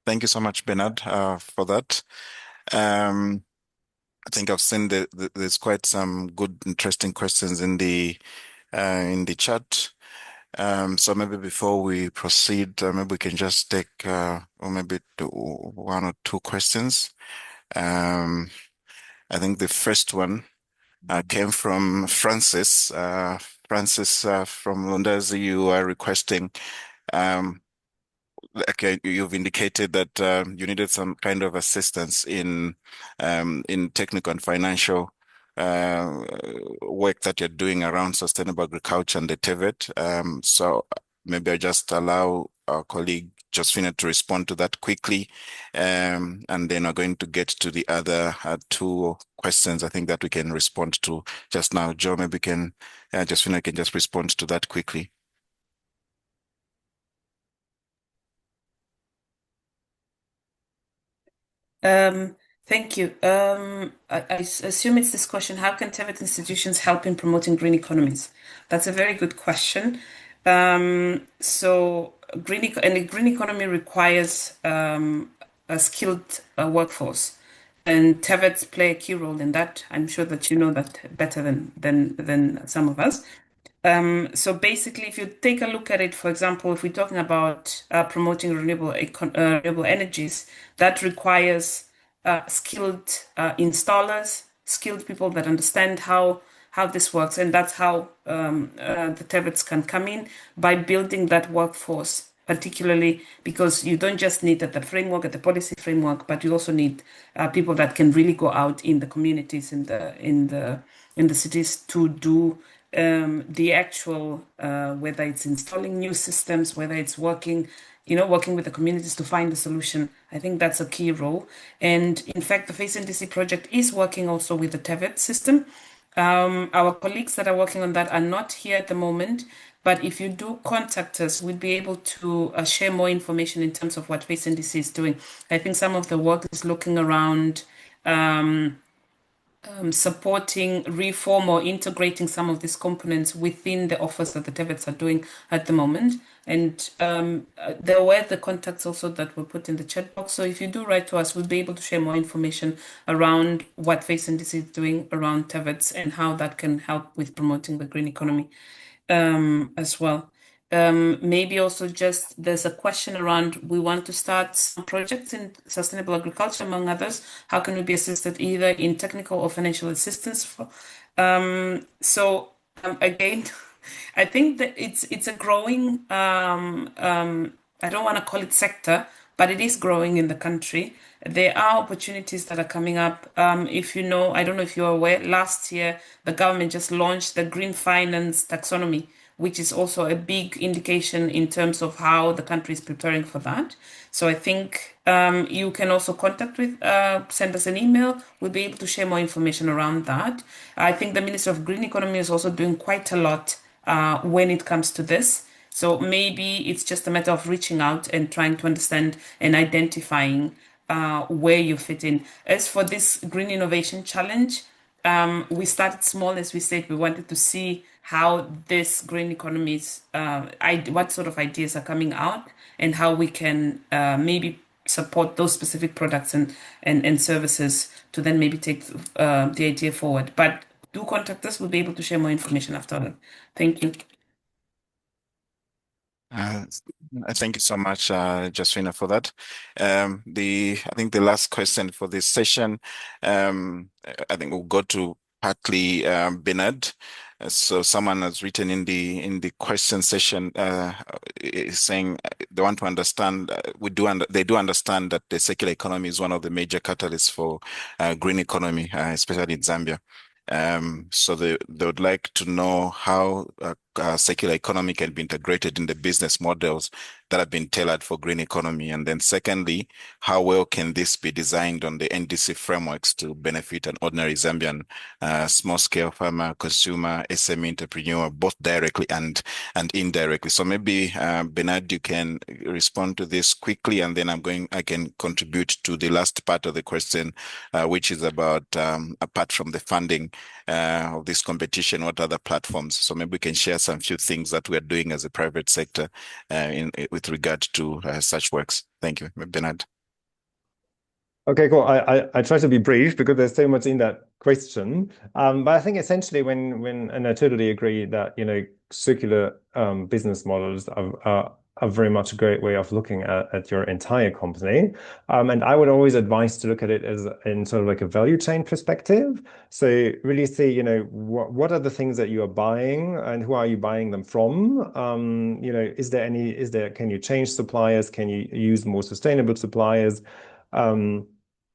Thank you so much, Bernhard, for that. I think I've seen there's quite some good, interesting questions in the chat. So maybe before we proceed, maybe we can just take or maybe one or two questions. I think the first one came from Francis. Francis from Lundazi, you are requesting. Okay, you've indicated that you needed some kind of assistance in technical and financial work that you're doing around sustainable agriculture and the TVET. So maybe I just allow our colleague Josephina to respond to that quickly, and then we're going to get to the other two questions I think that we can respond to just now. Joe, maybe Josephina can just respond to that quickly. Thank you. I assume it's this question: how can TVET institutions help in promoting green economies? That's a very good question. So a green economy requires a skilled workforce, and TVETs play a key role in that. I'm sure that you know that better than some of us. So basically, if you take a look at it, for example, if we're talking about promoting renewable energies, that requires skilled installers, skilled people that understand how this works, and that's how the TVETs can come in, by building that workforce, particularly because you don't just need the framework, at the policy framework, but you also need people that can really go out in the communities, in the cities, to do the actual, whether it's installing new systems, whether it's working with the communities to find a solution. I think that's a key role. And in fact, the FACENDC project is working also with the TVET system. Our colleagues that are working on that are not here at the moment, but if you do contact us, we'll be able to share more information in terms of what FACENDC is doing. I think some of the work is looking around supporting reform or integrating some of these components within the offers that the TVETs are doing at the moment. And there were the contacts also that were put in the chat box. So if you do write to us, we'll be able to share more information around what FACENDC is doing around TVETs and how that can help with promoting the green economy as well. Maybe also just there's a question around we want to start some projects in sustainable agriculture, among others. How can we be assisted either in technical or financial assistance? Again, I think that it's a growing, I don't want to call it sector, but it is growing in the country. There are opportunities that are coming up. If you know, I don't know if you're aware, last year the government just launched the Green Finance Taxonomy, which is also a big indication in terms of how the country is preparing for that. So I think you can also send us an email. We'll be able to share more information around that. I think the Minister of Green Economy is also doing quite a lot when it comes to this. So maybe it's just a matter of reaching out and trying to understand and identifying where you fit in. As for this Green Innovation Challenge, we started small, as we said. We wanted to see how this green economies, what sort of ideas are coming out, and how we can maybe support those specific products and services to then maybe take the idea forward. But do contact us. We'll be able to share more information after that. Thank you. Thank you so much, Jasmina, for that. I think the last question for this session, I think we'll go to partly Bernhard. So someone has written in the question session is saying they want to understand. They do understand that the circular economy is one of the major catalysts for green economy, especially in Zambia. So they would like to know how circular economy can be integrated in the business models that have been tailored for green economy. And then secondly, how well can this be designed on the NDC frameworks to benefit an ordinary Zambian small-scale farmer, consumer, SME entrepreneur, both directly and indirectly. So maybe Bernhard, you can respond to this quickly, and then I can contribute to the last part of the question, which is about apart from the funding of this competition, what other platforms? So maybe we can share some few things that we are doing as a private sector with regard to such works. Thank you, Bernhard. Okay, cool. I try to be brief because there's so much in that question. But I think essentially and I totally agree that, circular business models are very much a great way of looking at your entire company. And I would always advise to look at it as in sort of like a value chain perspective. So really see, what are the things that you are buying and who are you buying them from? Can you change suppliers? Can you use more sustainable suppliers?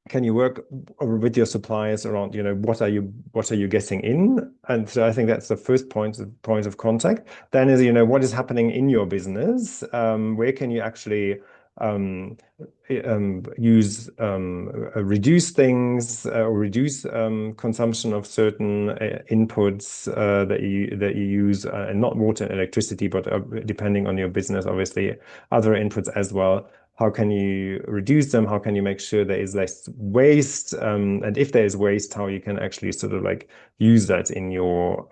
Can you work with your suppliers around, what are you getting in? And so I think that's the first point of contact. Then is, what is happening in your business? Where can you actually reduce things or reduce consumption of certain inputs that you use, and not water and electricity, but depending on your business, obviously other inputs as well. How can you reduce them? How can you make sure there is less waste? And if there is waste, how you can actually sort of like use that in your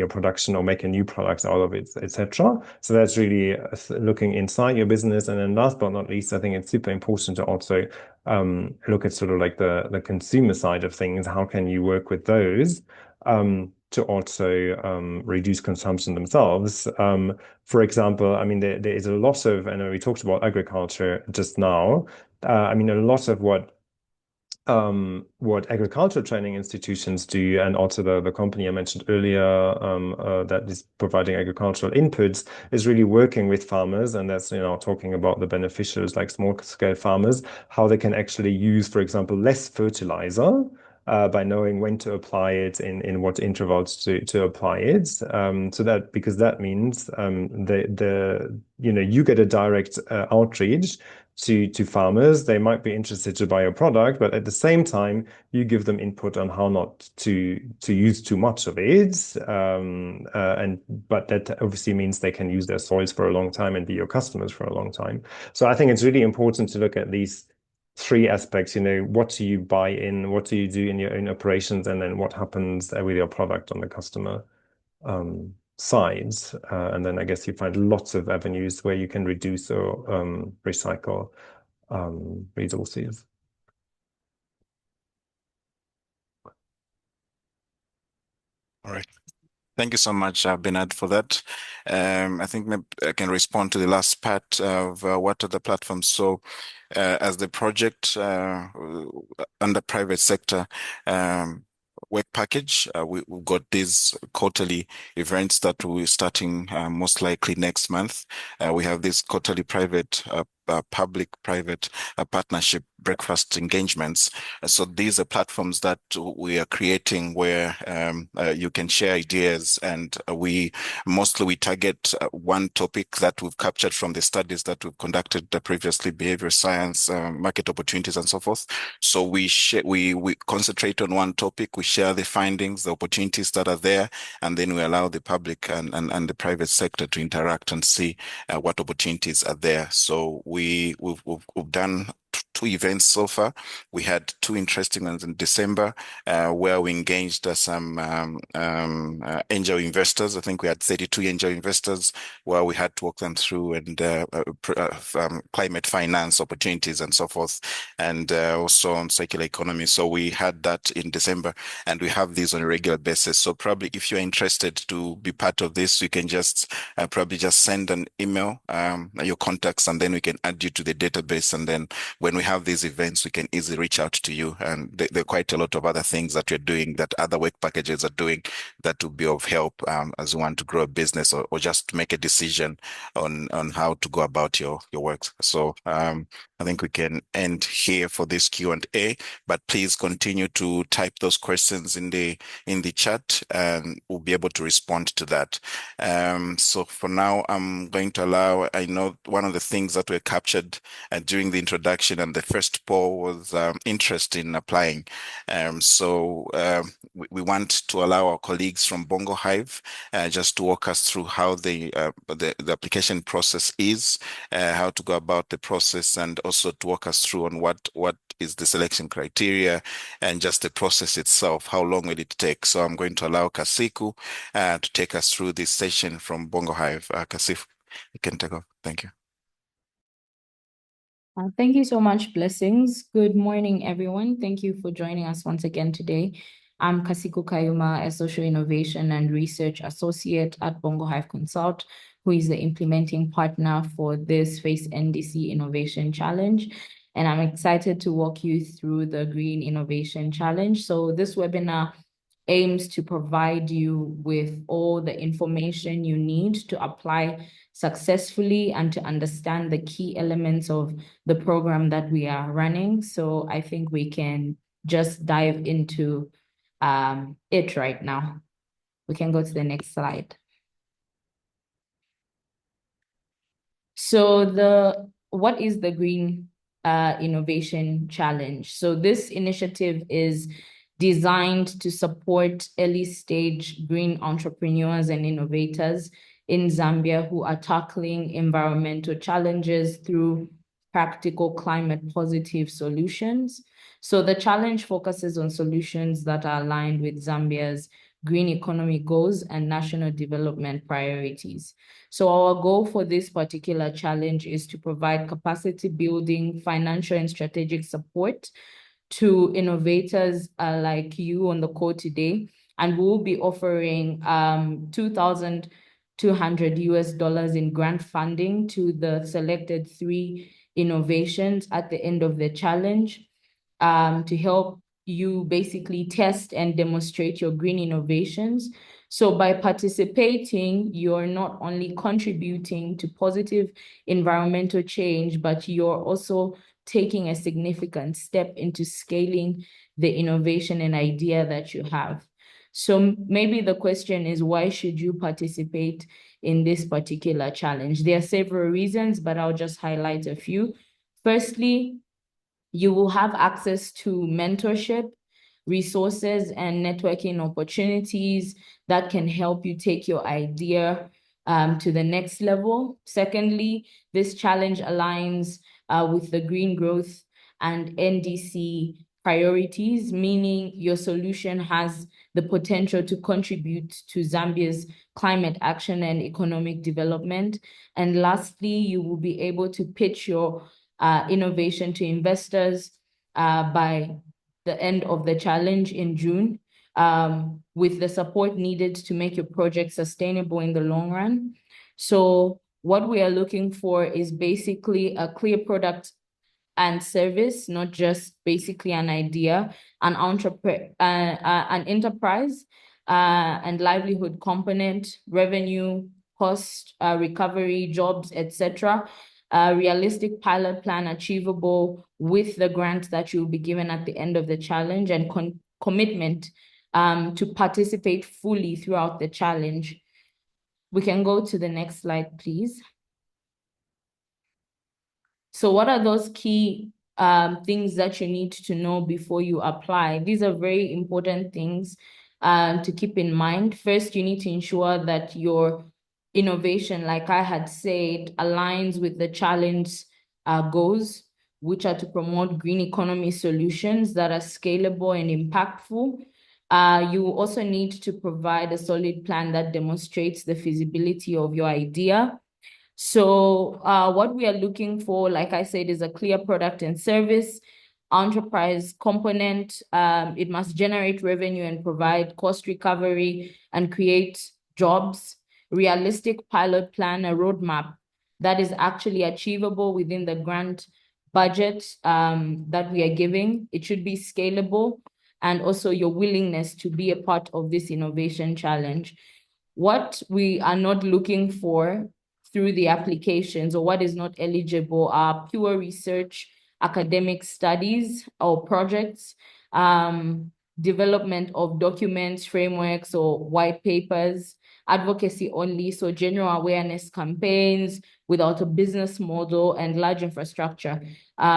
production or make a new product out of it, etc. So that's really looking inside your business. And then last but not least, I think it's super important to also look at sort of like the consumer side of things. How can you work with those to also reduce consumption themselves? For example, I mean, there is a lot of, and we talked about agriculture just now. I mean, a lot of what agricultural training institutions do, and also the company I mentioned earlier that is providing agricultural inputs, is really working with farmers, and that's talking about the beneficiaries like small-scale farmers, how they can actually use, for example, less fertilizer. By knowing when to apply it, in what intervals to apply it, because that means you get a direct outreach to farmers. They might be interested to buy your product, but at the same time, you give them input on how not to use too much of it. But that obviously means they can use their soils for a long time and be your customers for a long time. So I think it's really important to look at these three aspects. What do you buy in, what do you do in your own operations, and then what happens with your product on the customer sides. And then I guess you find lots of avenues where you can reduce or recycle resources. All right. Thank you so much, Bernhard, for that. I think maybe I can respond to the last part of what are the platforms. So as the project under private sector work package, we've got these quarterly events that we're starting most likely next month. We have this quarterly private public-private partnership breakfast engagements. So these are platforms that we are creating where you can share ideas, and we target one topic that we've captured from the studies that we've conducted previously, behavior science, market opportunities, and so forth. So we concentrate on one topic, we share the findings, the opportunities that are there, and then we allow the public and the private sector to interact and see what opportunities are there. So we've done two events so far. We had two interesting ones in December where we engaged some angel investors. I think we had 32 angel investors where we had to walk them through and climate finance opportunities and so forth, and also on circular economy. So we had that in December, and we have these on a regular basis. So probably if you're interested to be part of this, you can just probably just send an email, your contacts, and then we can add you to the database. And then when we have these events, we can easily reach out to you. And there are quite a lot of other things that you're doing, that other work packages are doing, that will be of help as you want to grow a business or just make a decision on how to go about your work. So I think we can end here for this Q&A, but please continue to type those questions in the chat, and we'll be able to respond to that. So for now, I'm going to allow, I know one of the things that were captured during the introduction and the first poll was interest in applying. We want to allow our colleagues from Bongo Hive just to walk us through how the application process is, how to go about the process, and also to walk us through on what is the selection criteria and just the process itself. How long will it take? So I'm going to allow Kasiku to take us through this session from Bongo Hive. Kasiku, you can take off. Thank you. Thank you so much, Blessings. Good morning, everyone. Thank you for joining us once again today. I'm Kasiku Kayuma, a Social Innovation and Research Associate at Bongo Hive Consult, who is the implementing partner for this FACENDC Innovation Challenge. And I'm excited to walk you through the Green Innovation Challenge. So this webinar aims to provide you with all the information you need to apply successfully and to understand the key elements of the program that we are running. So I think we can just dive into it right now. We can go to the next slide. So what is the Green Innovation Challenge? So this initiative is designed to support early-stage green entrepreneurs and innovators in Zambia who are tackling environmental challenges through practical climate-positive solutions. So the challenge focuses on solutions that are aligned with Zambia's green economy goals and national development priorities. So our goal for this particular challenge is to provide capacity building, financial and strategic support to innovators like you on the call today. And we'll be offering $2,200 in grant funding to the selected 3 innovations at the end of the challenge to help you basically test and demonstrate your green innovations. So by participating, you're not only contributing to positive environmental change, but you're also taking a significant step into scaling the innovation and idea that you have. So maybe the question is, why should you participate in this particular challenge? There are several reasons, but I'll just highlight a few. Firstly, you will have access to mentorship, resources, and networking opportunities that can help you take your idea to the next level. Secondly, this challenge aligns with the green growth and NDC priorities, meaning your solution has the potential to contribute to Zambia's climate action and economic development. And lastly, you will be able to pitch your innovation to investors by the end of the challenge in June, with the support needed to make your project sustainable in the long run. So what we are looking for is basically a clear product and service, not just basically an idea, an enterprise and livelihood component, revenue, cost recovery, jobs, etc. A realistic pilot plan achievable with the grant that you'll be given at the end of the challenge, and commitment to participate fully throughout the challenge. We can go to the next slide, please. So what are those key things that you need to know before you apply? These are very important things to keep in mind. First, you need to ensure that your innovation, like I had said, aligns with the challenge goals, which are to promote green economy solutions that are scalable and impactful. You also need to provide a solid plan that demonstrates the feasibility of your idea. So what we are looking for, like I said, is a clear product and service, enterprise component. It must generate revenue and provide cost recovery and create jobs, realistic pilot plan, a roadmap that is actually achievable within the grant budget that we are giving. It should be scalable, and also your willingness to be a part of this innovation challenge. What we are not looking for through the applications, or what is not eligible, are pure research, academic studies or projects, development of documents, frameworks, or white papers, advocacy only, so general awareness campaigns without a business model, and large infrastructure,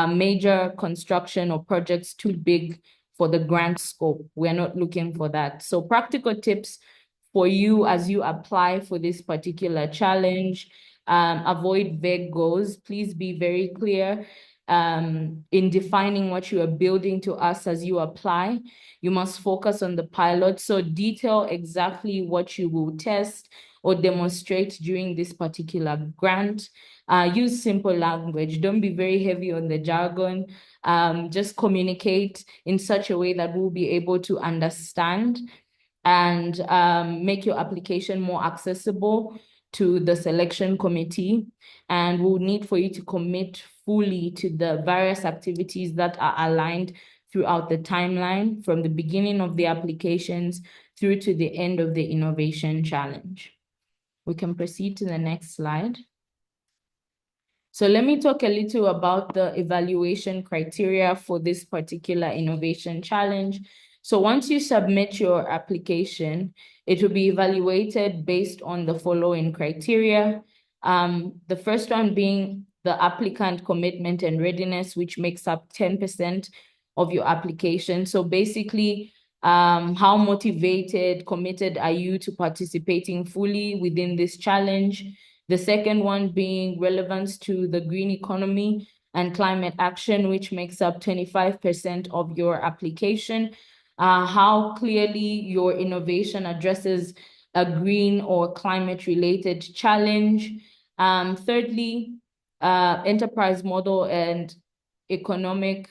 major construction or projects too big for the grant scope. We're not looking for that. So practical tips for you as you apply for this particular challenge: avoid vague goals. Please be very clear in defining what you are building to us as you apply. You must focus on the pilot, so detail exactly what you will test or demonstrate during this particular grant. Use simple language. Don't be very heavy on the jargon. Just communicate in such a way that we'll be able to understand, and make your application more accessible to the selection committee. And we'll need for you to commit fully to the various activities that are aligned throughout the timeline, from the beginning of the applications through to the end of the innovation challenge. We can proceed to the next slide. So let me talk a little about the evaluation criteria for this particular innovation challenge. So once you submit your application, it will be evaluated based on the following criteria. The first one being the applicant commitment and readiness, which makes up 10% of your application. So basically, how motivated, committed are you to participating fully within this challenge? The second one being relevance to the green economy and climate action, which makes up 25% of your application. How clearly your innovation addresses a green or climate-related challenge. Thirdly, enterprise model and economic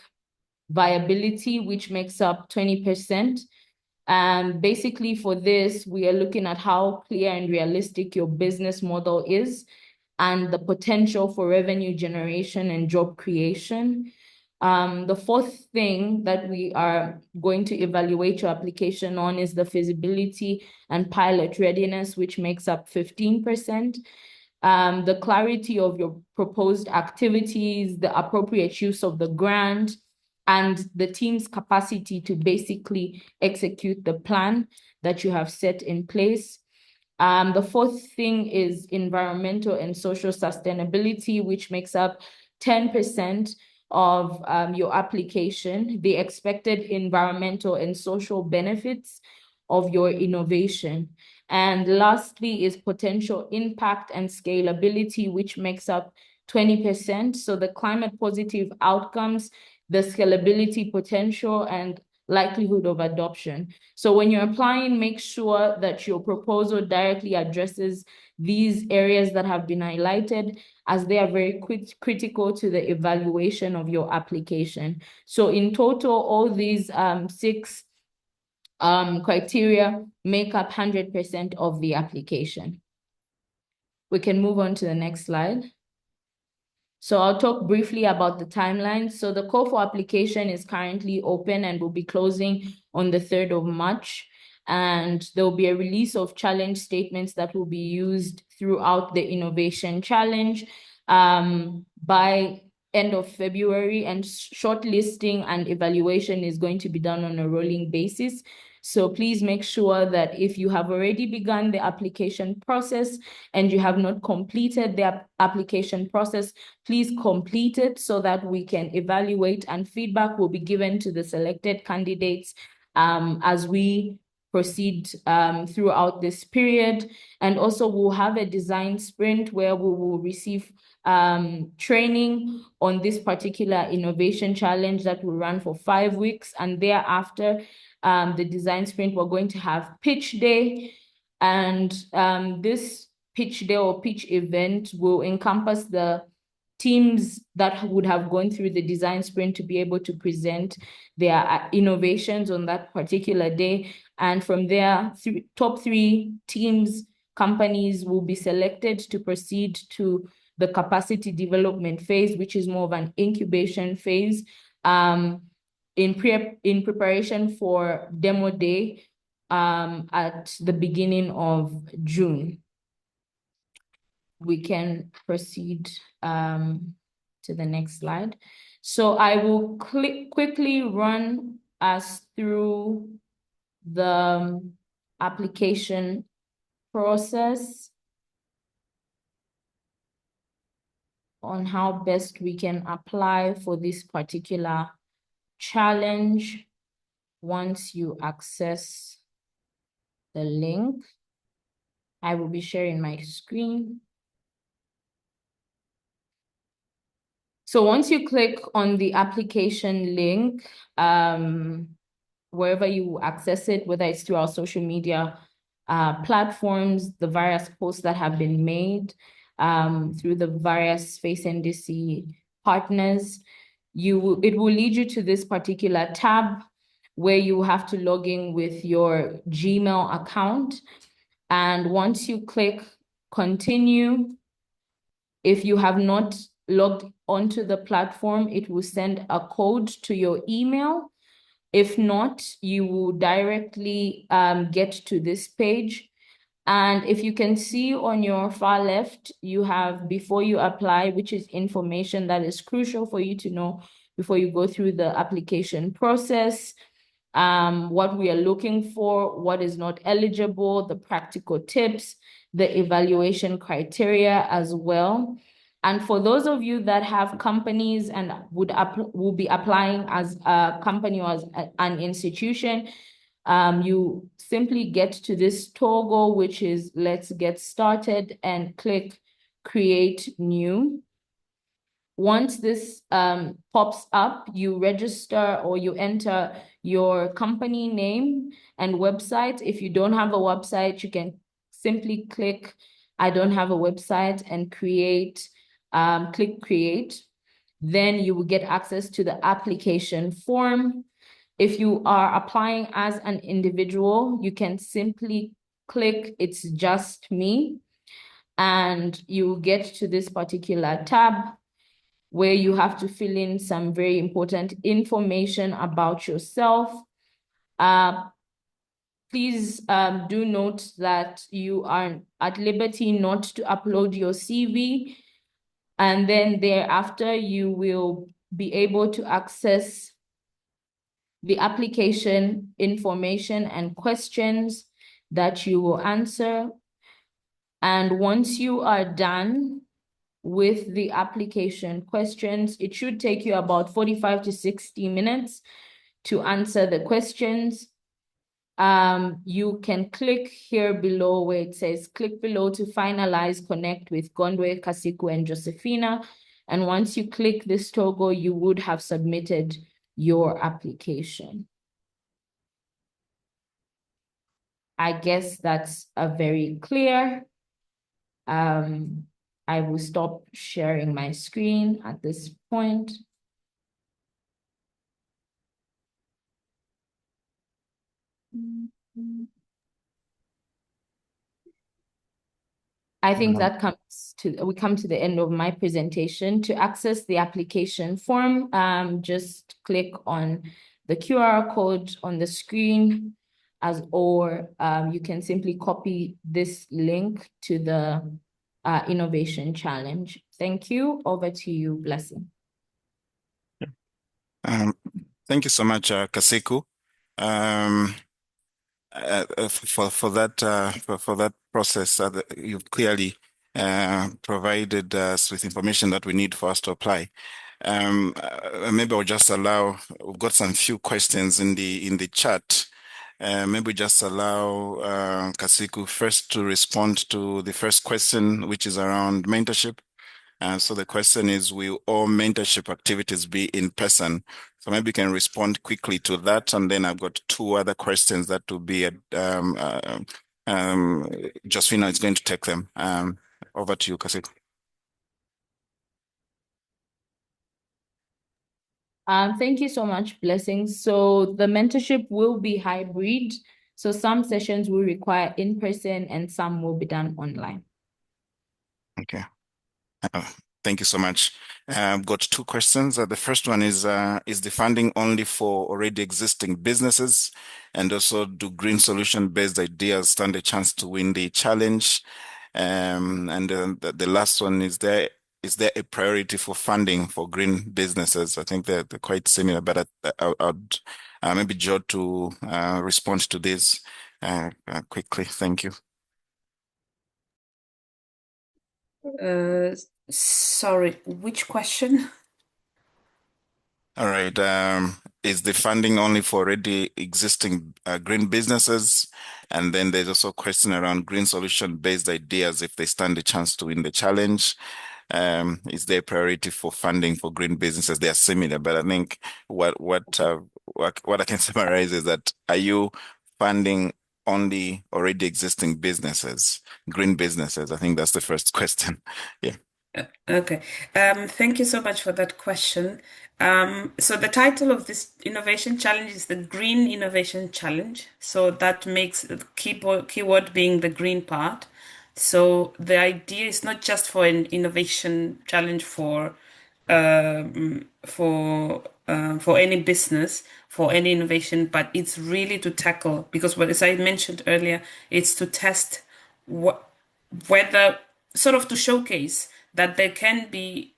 viability, which makes up 20%. Basically for this, we are looking at how clear and realistic your business model is, and the potential for revenue generation and job creation. The fourth thing that we are going to evaluate your application on is the feasibility and pilot readiness, which makes up 15%. The clarity of your proposed activities, the appropriate use of the grant, and the team's capacity to basically execute the plan that you have set in place. The fourth thing is environmental and social sustainability, which makes up 10% of your application, the expected environmental and social benefits of your innovation. And lastly is potential impact and scalability, which makes up 20%. So the climate positive outcomes, the scalability potential, and likelihood of adoption. So when you're applying, make sure that your proposal directly addresses these areas that have been highlighted, as they are very critical to the evaluation of your application. So in total, all these 6 criteria make up 100% of the application. We can move on to the next slide. So I'll talk briefly about the timeline. So the call for application is currently open and will be closing on the 3rd of March. And there will be a release of challenge statements that will be used throughout the innovation challenge by end of February, and shortlisting and evaluation is going to be done on a rolling basis. So please make sure that if you have already begun the application process and you have not completed the application process, please complete it so that we can evaluate, and feedback will be given to the selected candidates as we proceed throughout this period. And also we'll have a design sprint where we will receive training on this particular innovation challenge that will run for 5 weeks. And thereafter, the design sprint, we're going to have pitch day. And this pitch day or pitch event will encompass the teams that would have gone through the design sprint to be able to present their innovations on that particular day. And from there, top 3 teams, companies will be selected to proceed to the capacity development phase, which is more of an incubation phase, in preparation for demo day at the beginning of June. We can proceed to the next slide. So I will quickly run us through the application process on how best we can apply for this particular challenge once you access the link. I will be sharing my screen. So once you click on the application link, wherever you access it, whether it's through our social media platforms, the various posts that have been made, through the various FACENDC partners, it will lead you to this particular tab where you have to log in with your Gmail account. And once you click continue, if you have not logged onto the platform, it will send a code to your email. If not, you will directly get to this page. And if you can see on your far left, you have before you apply, which is information that is crucial for you to know before you go through the application process, what we are looking for, what is not eligible, the practical tips, the evaluation criteria as well. And for those of you that have companies and will be applying as a company or as an institution, you simply get to this toggle, which is let's get started, and click create new. Once this pops up, you register or you enter your company name and website. If you don't have a website, you can simply click I don't have a website and create. Click create. Then you will get access to the application form. If you are applying as an individual, you can simply click it's just me, and you get to this particular tab where you have to fill in some very important information about yourself. Please do note that you are at liberty not to upload your CV. And then thereafter, you will be able to access the application information and questions that you will answer. And once you are done, with the application questions. It should take you about 45 to 60 minutes to answer the questions. You can click here below where it says click below to finalize, connect with Gondwe, Kasiku, and Josephina. And once you click this toggle, you would have submitted your application. I guess that's a very clear. I will stop sharing my screen at this point. I think that we come to the end of my presentation. To access the application form, just click on the QR code on the screen, or you can simply copy this link to the innovation challenge. Thank you. Over to you, Blessing. Thank you so much, Kasiku. For that process, you've clearly provided us with information that we need for us to apply. Maybe I'll just allow. We've got some few questions in the chat. Maybe just allow Kasiku first to respond to the first question, which is around mentorship. So the question is, will all mentorship activities be in person? So maybe you can respond quickly to that. And then I've got two other questions that will be at, Josephina is going to take them. Over to you, Kasiku. Thank you so much, Blessing. So the mentorship will be hybrid. So some sessions will require in-person and some will be done online. Okay. Thank you so much. I've got two questions. The first one is the funding only for already existing businesses? And also, do green solution-based ideas stand a chance to win the challenge? And the last one is there a priority for funding for green businesses? I think they're quite similar, but I'd maybe Joe to respond to this quickly. Thank you. Sorry, which question? All right. Is the funding only for already existing green businesses? And then there's also a question around green solution-based ideas, if they stand a chance to win the challenge. Is there a priority for funding for green businesses? They are similar, but I think what I can summarize is that, are you funding only already existing businesses, green businesses? I think that's the first question. Yeah. Okay. Thank you so much for that question. So the title of this innovation challenge is the Green Innovation Challenge. So that makes the keyword being the green part. So the idea is not just for an innovation challenge for any business, for any innovation, but it's really to tackle, because as I mentioned earlier, it's to test whether, sort of to showcase that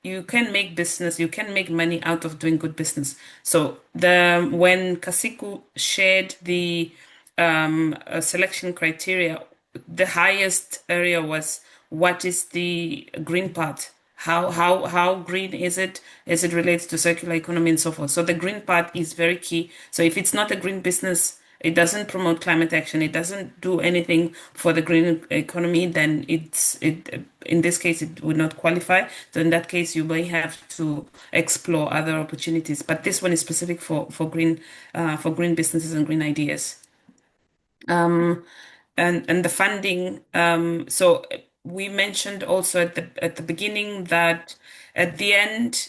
you can make business, you can make money out of doing good business. So when Kasiku shared the selection criteria, the highest area was, what is the green part? How green is it? Is it related to circular economy and so forth? So the green part is very key. So if it's not a green business, it doesn't promote climate action, it doesn't do anything for the green economy, then in this case it would not qualify. So in that case, you may have to explore other opportunities. But this one is specific for green businesses and green ideas. And the funding. So we mentioned also at the beginning that at the end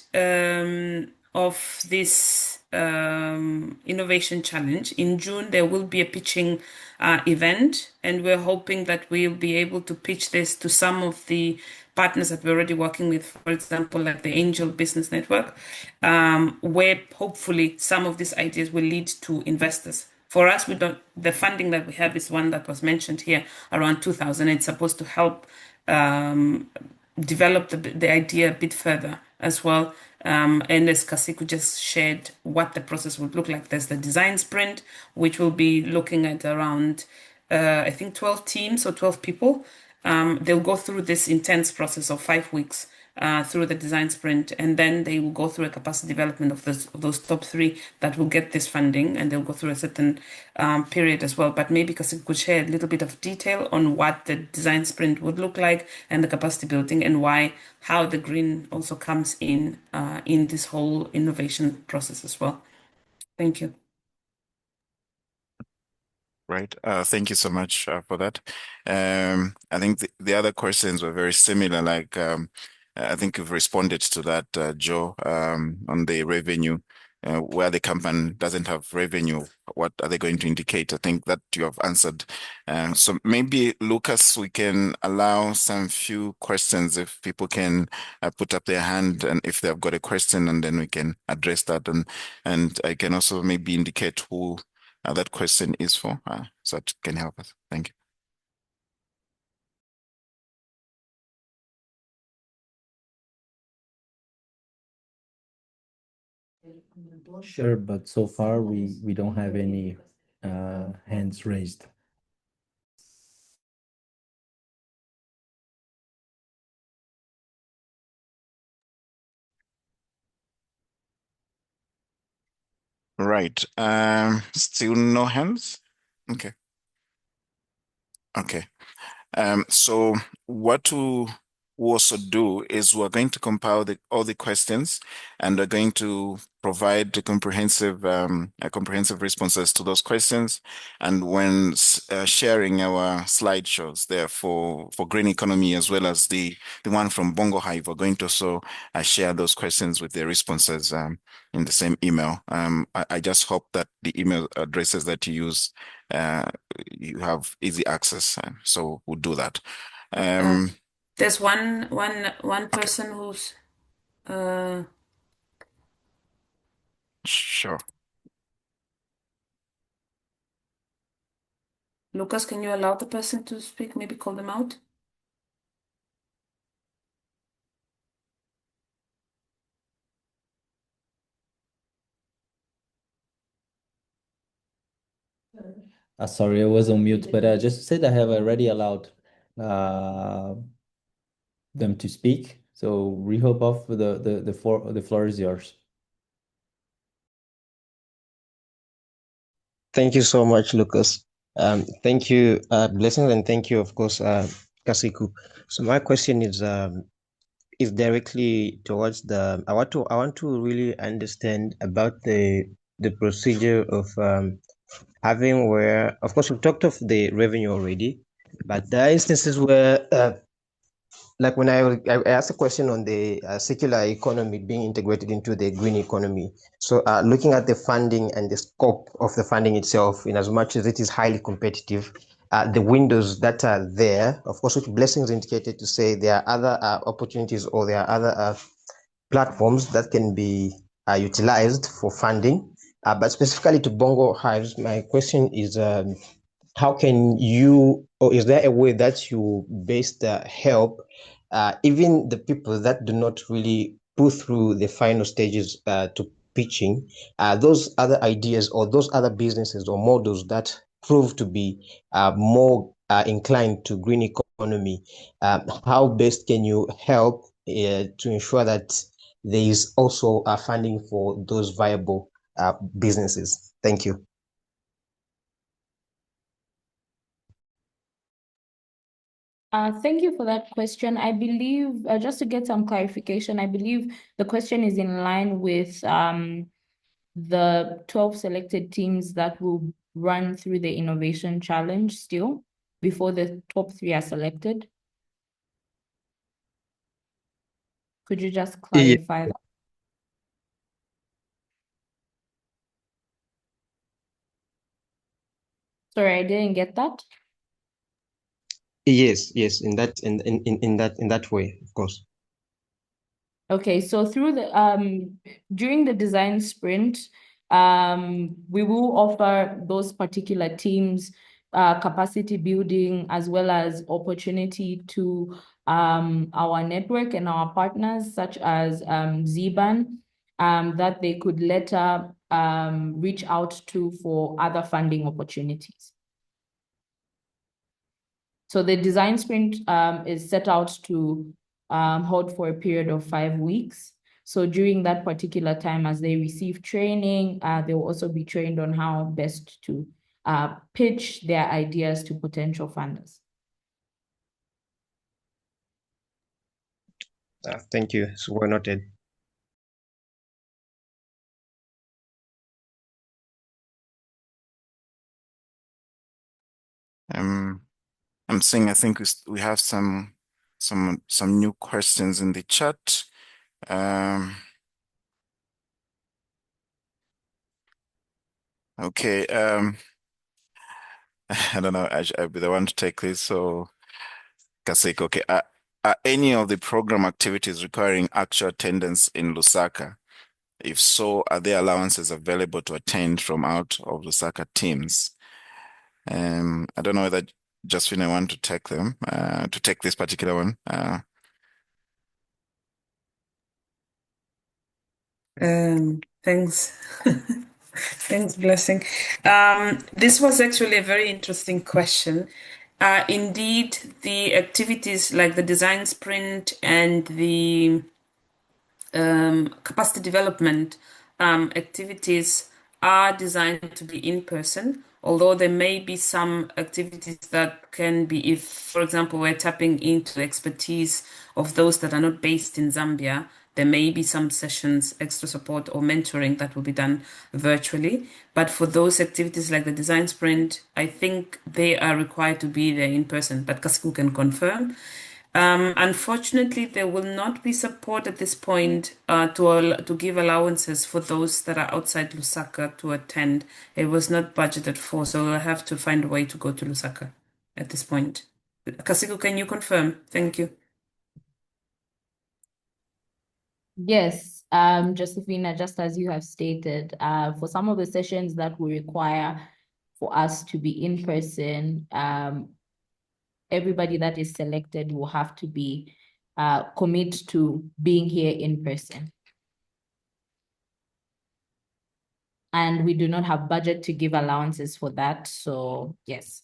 of this innovation challenge in June, there will be a pitching event, and we're hoping that we'll be able to pitch this to some of the partners that we're already working with, for example, like the Angel Business Network, where hopefully some of these ideas will lead to investors. For us, the funding that we have is one that was mentioned here, around 2,000. It's supposed to help develop the idea a bit further as well. And as Kasiku just shared what the process would look like, there's the design sprint, which will be looking at around, I think 12 teams or 12 people. They'll go through this intense process of 5 weeks through the design sprint, and then they will go through a capacity development of those top 3 that will get this funding, and they'll go through a certain period as well. But maybe Kasi could share a little bit of detail on what the design sprint would look like and the capacity building, and how the green also comes in this whole innovation process as well. Thank you. Right. Thank you so much for that. I think the other questions were very similar. Like I think you've responded to that, Joe, on the revenue. Where the company doesn't have revenue, what are they going to indicate? I think that you have answered. So maybe, Lucas, we can allow some few questions if people can put up their hand and if they've got a question, and then we can address that. And I can also maybe indicate who that question is for, so that can help us. Thank you. Sure, but so far we don't have any hands raised. Right. Still no hands? Okay. Okay. So what we also do is we're going to compile all the questions, and we're going to provide the comprehensive responses to those questions. And when sharing our slideshows there for green economy, as well as the one from Bongo Hive, we're going to also share those questions with the responses in the same email. I just hope that the email addresses that you use, you have easy access. So we'll do that. There's one person who's Sure. Lucas, can you allow the person to speak? Maybe call them out. Sorry, I was on mute, but just to say that I have already allowed them to speak. So Rehoboth, the floor is yours. Thank you so much, Lucas. Thank you, Blessings, and thank you, of course, Kasiku. So my question is directly towards I want to really understand about the procedure of having where, of course, we talked of the revenue already, but there are instances where like when I asked a question on the circular economy being integrated into the green economy. So looking at the funding and the scope of the funding itself, in as much as it is highly competitive, the windows that are there, of course, which Blessings indicated to say there are other opportunities, or there are other platforms that can be utilized for funding. But specifically to Bongo Hives, my question is, how can you, or is there a way that you best help even the people that do not really pull through the final stages to pitching, those other ideas or those other businesses or models that prove to be more inclined to green economy? How best can you help to ensure that there is also funding for those viable businesses? Thank you. Thank you for that question. I believe, just to get some clarification, I believe the question is in line with the 12 selected teams that will run through the innovation challenge still before the top 3 are selected. Could you just clarify that? Sorry, I didn't get that. Yes, in that way, of course. Okay, so through the during the design sprint, we will offer those particular teams capacity building, as well as opportunity to our network and our partners, such as ZBAN, that they could later reach out to for other funding opportunities. So the design sprint is set out to hold for a period of 5 weeks. So during that particular time, as they receive training, they will also be trained on how best to pitch their ideas to potential funders. Thank you. So well noted. I'm seeing, I think we have some new questions in the chat. Okay. I don't know. I'll be the one to take this. So, Kaseko, okay. Are any of the program activities requiring actual attendance in Lusaka? If so, are there allowances available to attend from out of Lusaka teams? I don't know whether Josephine want to take them, to take this particular one. Thanks. Thanks, Blessing. This was actually a very interesting question. Indeed, the activities like the design sprint and the capacity development activities are designed to be in person, although there may be some activities that can be, if, for example, we're tapping into the expertise of those that are not based in Zambia, there may be some sessions, extra support or mentoring that will be done virtually. But for those activities like the design sprint, I think they are required to be there in person, but Kasiku can confirm. Unfortunately, there will not be support at this point to give allowances for those that are outside Lusaka to attend. It was not budgeted for, so we'll have to find a way to go to Lusaka at this point. Kasiku, can you confirm? Thank you. Yes, Josephina, just as you have stated, for some of the sessions that we require for us to be in person, everybody that is selected will have to be commit to being here in person. And we do not have budget to give allowances for that, so yes.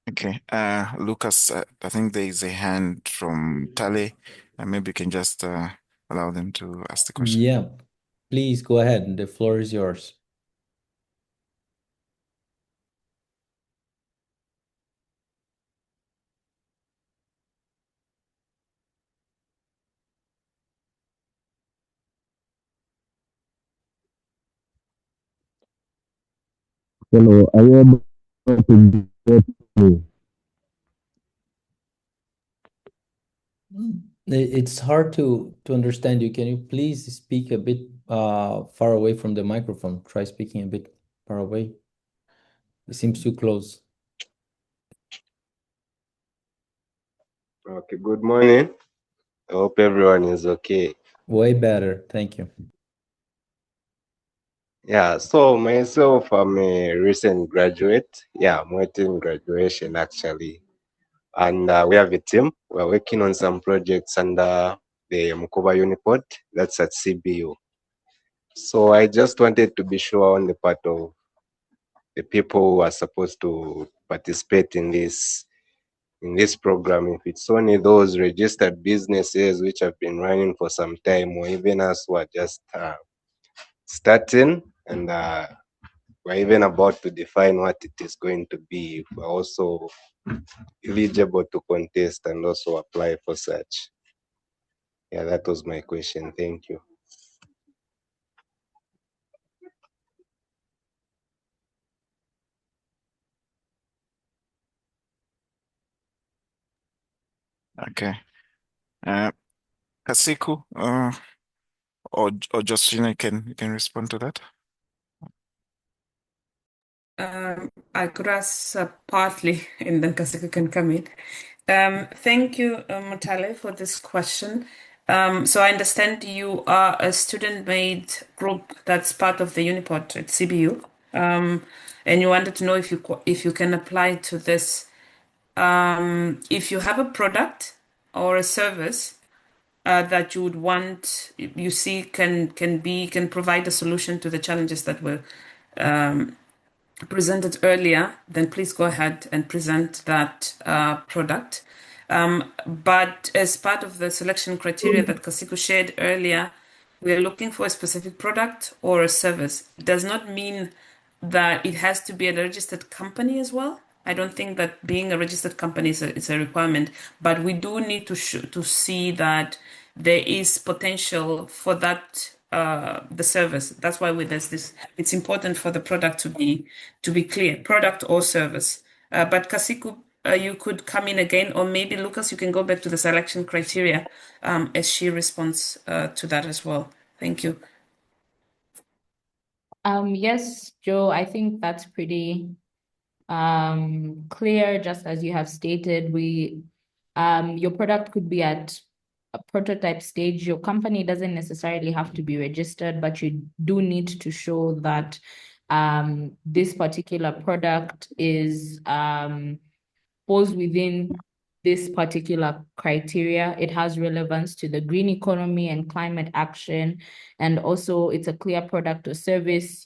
Okay, Lucas, I think there is a hand from Tale, and maybe you can just allow them to ask the question. Yeah, please go ahead. The floor is yours. Hello, are you able to get me? It's hard to understand you. Can you please speak a bit far away from the microphone? Try speaking a bit far away. It seems too close. Okay, good morning. I hope everyone is okay. Way better, thank you. Yeah, so myself, I'm a recent graduate. Yeah, I'm waiting graduation actually. And we have a team. We're working on some projects under the Mukoba Uniport, that's at CBU. So I just wanted to be sure on the part of the people who are supposed to participate in this program, if it's only those registered businesses which have been running for some time, or even us who are just starting and we're even about to define what it is going to be, if we're also eligible to contest and also apply for such. Yeah, that was my question. Thank you. Okay. Kasiku, or Josephine, you can respond to that. I could answer partly, and then Kasiku can come in. Thank you, Mutale, for this question. So I understand you are a student-made group that's part of the Uniport at CBU, and you wanted to know if you can apply to this. If you have a product or a service that you would want, you see can provide a solution to the challenges that we're presented earlier, then please go ahead and present that product. But as part of the selection criteria that Kasiko shared earlier, we are looking for a specific product or a service. It does not mean that it has to be a registered company as well. I don't think that being a registered company is a requirement, but we do need to see that there is potential for that the service. That's why there's this. It's important for the product to be clear, product or service. But Kasiku, you could come in again, or maybe Lucas, you can go back to the selection criteria as she responds to that as well. Thank you. Yes, Joe, I think that's pretty clear. Just as you have stated, your product could be at a prototype stage. Your company doesn't necessarily have to be registered, but you do need to show that this particular product falls within this particular criteria. It has relevance to the green economy and climate action, and also it's a clear product or service.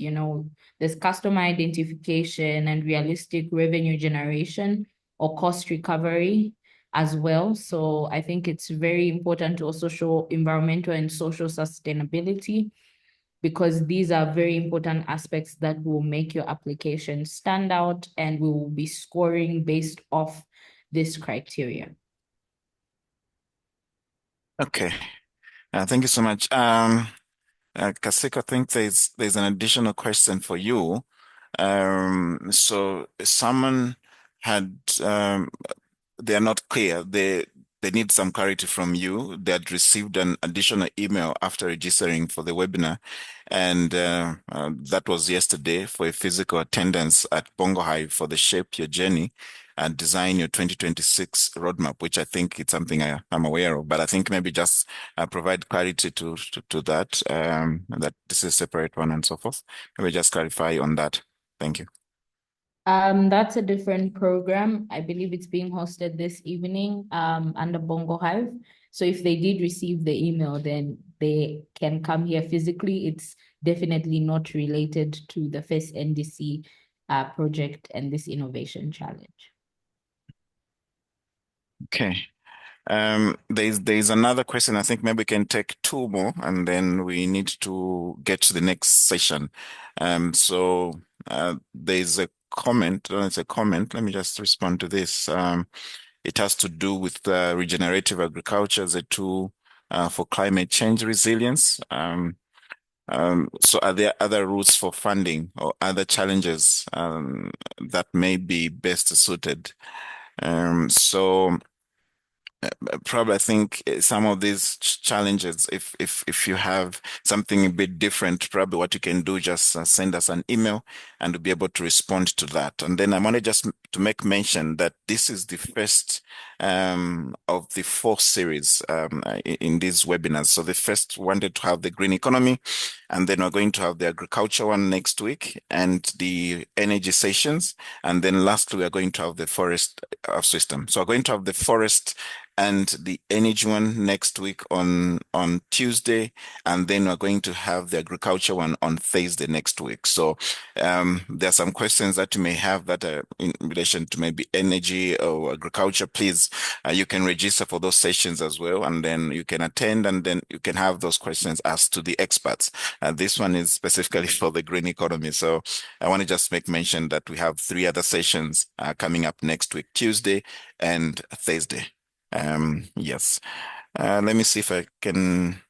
There's customer identification and realistic revenue generation or cost recovery as well. So I think it's very important to also show environmental and social sustainability, because these are very important aspects that will make your application stand out, and we will be scoring based off this criteria. Okay. Thank you so much. Kasiko, I think there's an additional question for you. So someone had they are not clear. They need some clarity from you. They had received an additional email after registering for the webinar, and that was yesterday, for a physical attendance at Bongo Hive for the Shape Your Journey and Design Your 2026 Roadmap, which I think it's something I'm aware of, but I think maybe just provide clarity to that, that this is a separate one and so forth. Maybe just clarify on that. Thank you. That's a different program. I believe it's being hosted this evening under Bongo Hive. So if they did receive the email, then they can come here physically. It's definitely not related to the FACENDC project and this innovation challenge. Okay. There's another question. I think maybe we can take two more, and then we need to get to the next session. So there's a comment. It's a comment. Let me just respond to this. It has to do with regenerative agriculture as a tool for climate change resilience. So are there other routes for funding or other challenges that may be best suited? So probably I think some of these challenges, if you have something a bit different, probably what you can do, just send us an email and we'll be able to respond to that. And then I wanted just to make mention that this is the first of the 4 series in these webinars. So the first wanted to have the green economy, and then we're going to have the agriculture one next week and the energy sessions. And then lastly, we're going to have the forest system. So we're going to have the forest and the energy one next week on Tuesday, and then we're going to have the agriculture one on Thursday next week. So there are some questions that you may have that are in relation to maybe energy or agriculture. Please, you can register for those sessions as well, and then you can attend, and then you can have those questions asked to the experts. This one is specifically for the green economy. So I want to just make mention that we have 3 other sessions coming up next week, Tuesday and Thursday. Yes. Let me see if I can.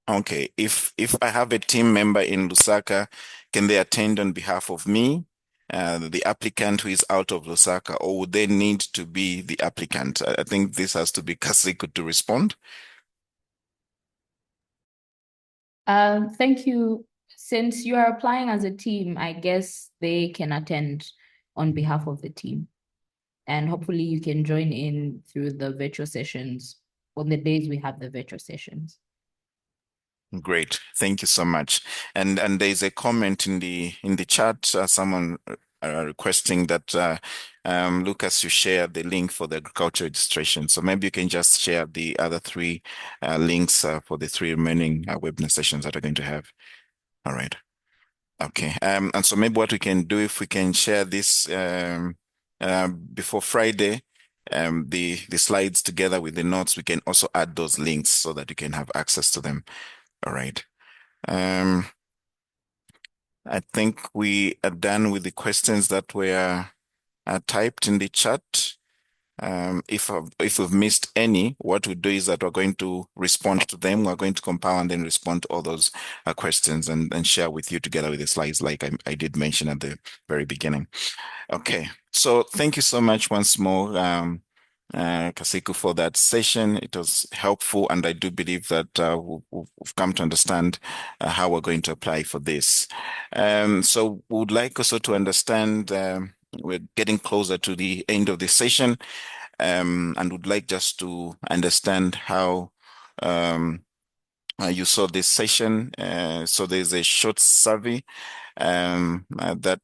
Okay. If I have a team member in Lusaka, can they attend on behalf of me, the applicant who is out of Lusaka, or would they need to be the applicant? I think this has to be Kasiko to respond. Thank you. Since you are applying as a team, I guess they can attend on behalf of the team. And hopefully you can join in through the virtual sessions on the days we have the virtual sessions. Great, thank you so much. And there's a comment in the chat. Someone requesting that Lucas, you share the link for the agriculture registration. So maybe you can just share the other 3 links for the 3 remaining webinar sessions that we're going to have. All right. Okay. And so maybe what we can do, if we can share this before Friday, the slides together with the notes, we can also add those links so that you can have access to them. All right. I think we are done with the questions that were typed in the chat. If we've missed any, what we do is that we're going to respond to them. We're going to compile and then respond to all those questions and share with you together with the slides, like I did mention at the very beginning. Okay, so thank you so much once more, Kasiku, for that session. It was helpful, and I do believe that we've come to understand how we're going to apply for this. So we would like also to understand, we're getting closer to the end of the session, and would like just to understand how you saw this session. So there's a short survey that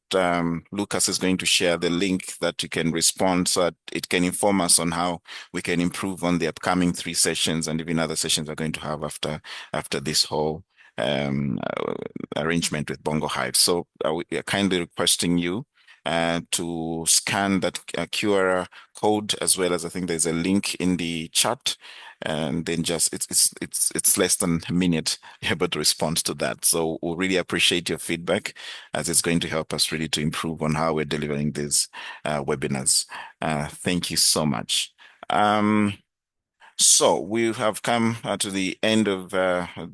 Lucas is going to share the link that you can respond so that it can inform us on how we can improve on the upcoming 3 sessions and even other sessions we're going to have after this whole arrangement with Bongo Hive. So we are kindly requesting you to scan that QR code, as well as I think there's a link in the chat, and then just it's less than a minute you're able to respond to that. So we'll really appreciate your feedback, as it's going to help us really to improve on how we're delivering these webinars. Thank you so much. So we have come to the end of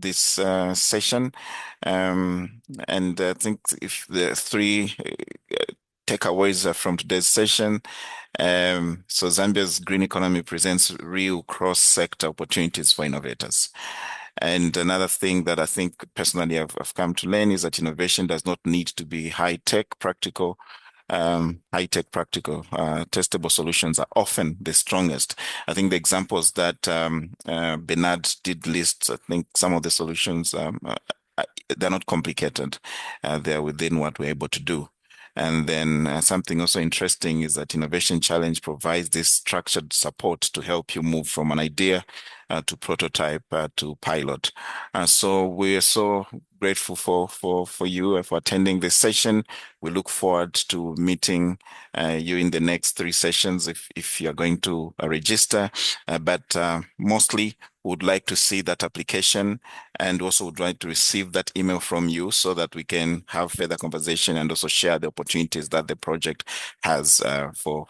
this session, and I think if the 3 takeaways from today's session. So Zambia's green economy presents real cross-sector opportunities for innovators. And another thing that I think personally I've come to learn is that innovation does not need to be high-tech, practical. Testable solutions are often the strongest. I think the examples that Bernhard did list, I think some of the solutions, they're not complicated. They're within what we're able to do. And then something also interesting is that Innovation Challenge provides this structured support to help you move from an idea to prototype to pilot. So we are so grateful for you for attending this session. We look forward to meeting you in the next 3 sessions if you're going to register. But mostly would like to see that application, and also would like to receive that email from you so that we can have further conversation and also share the opportunities that the project has for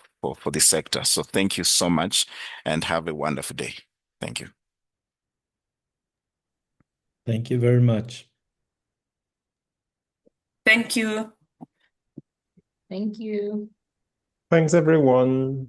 this sector. So thank you so much and have a wonderful day. Thank you. Thank you very much. Thank you. Thank you. Thanks, everyone.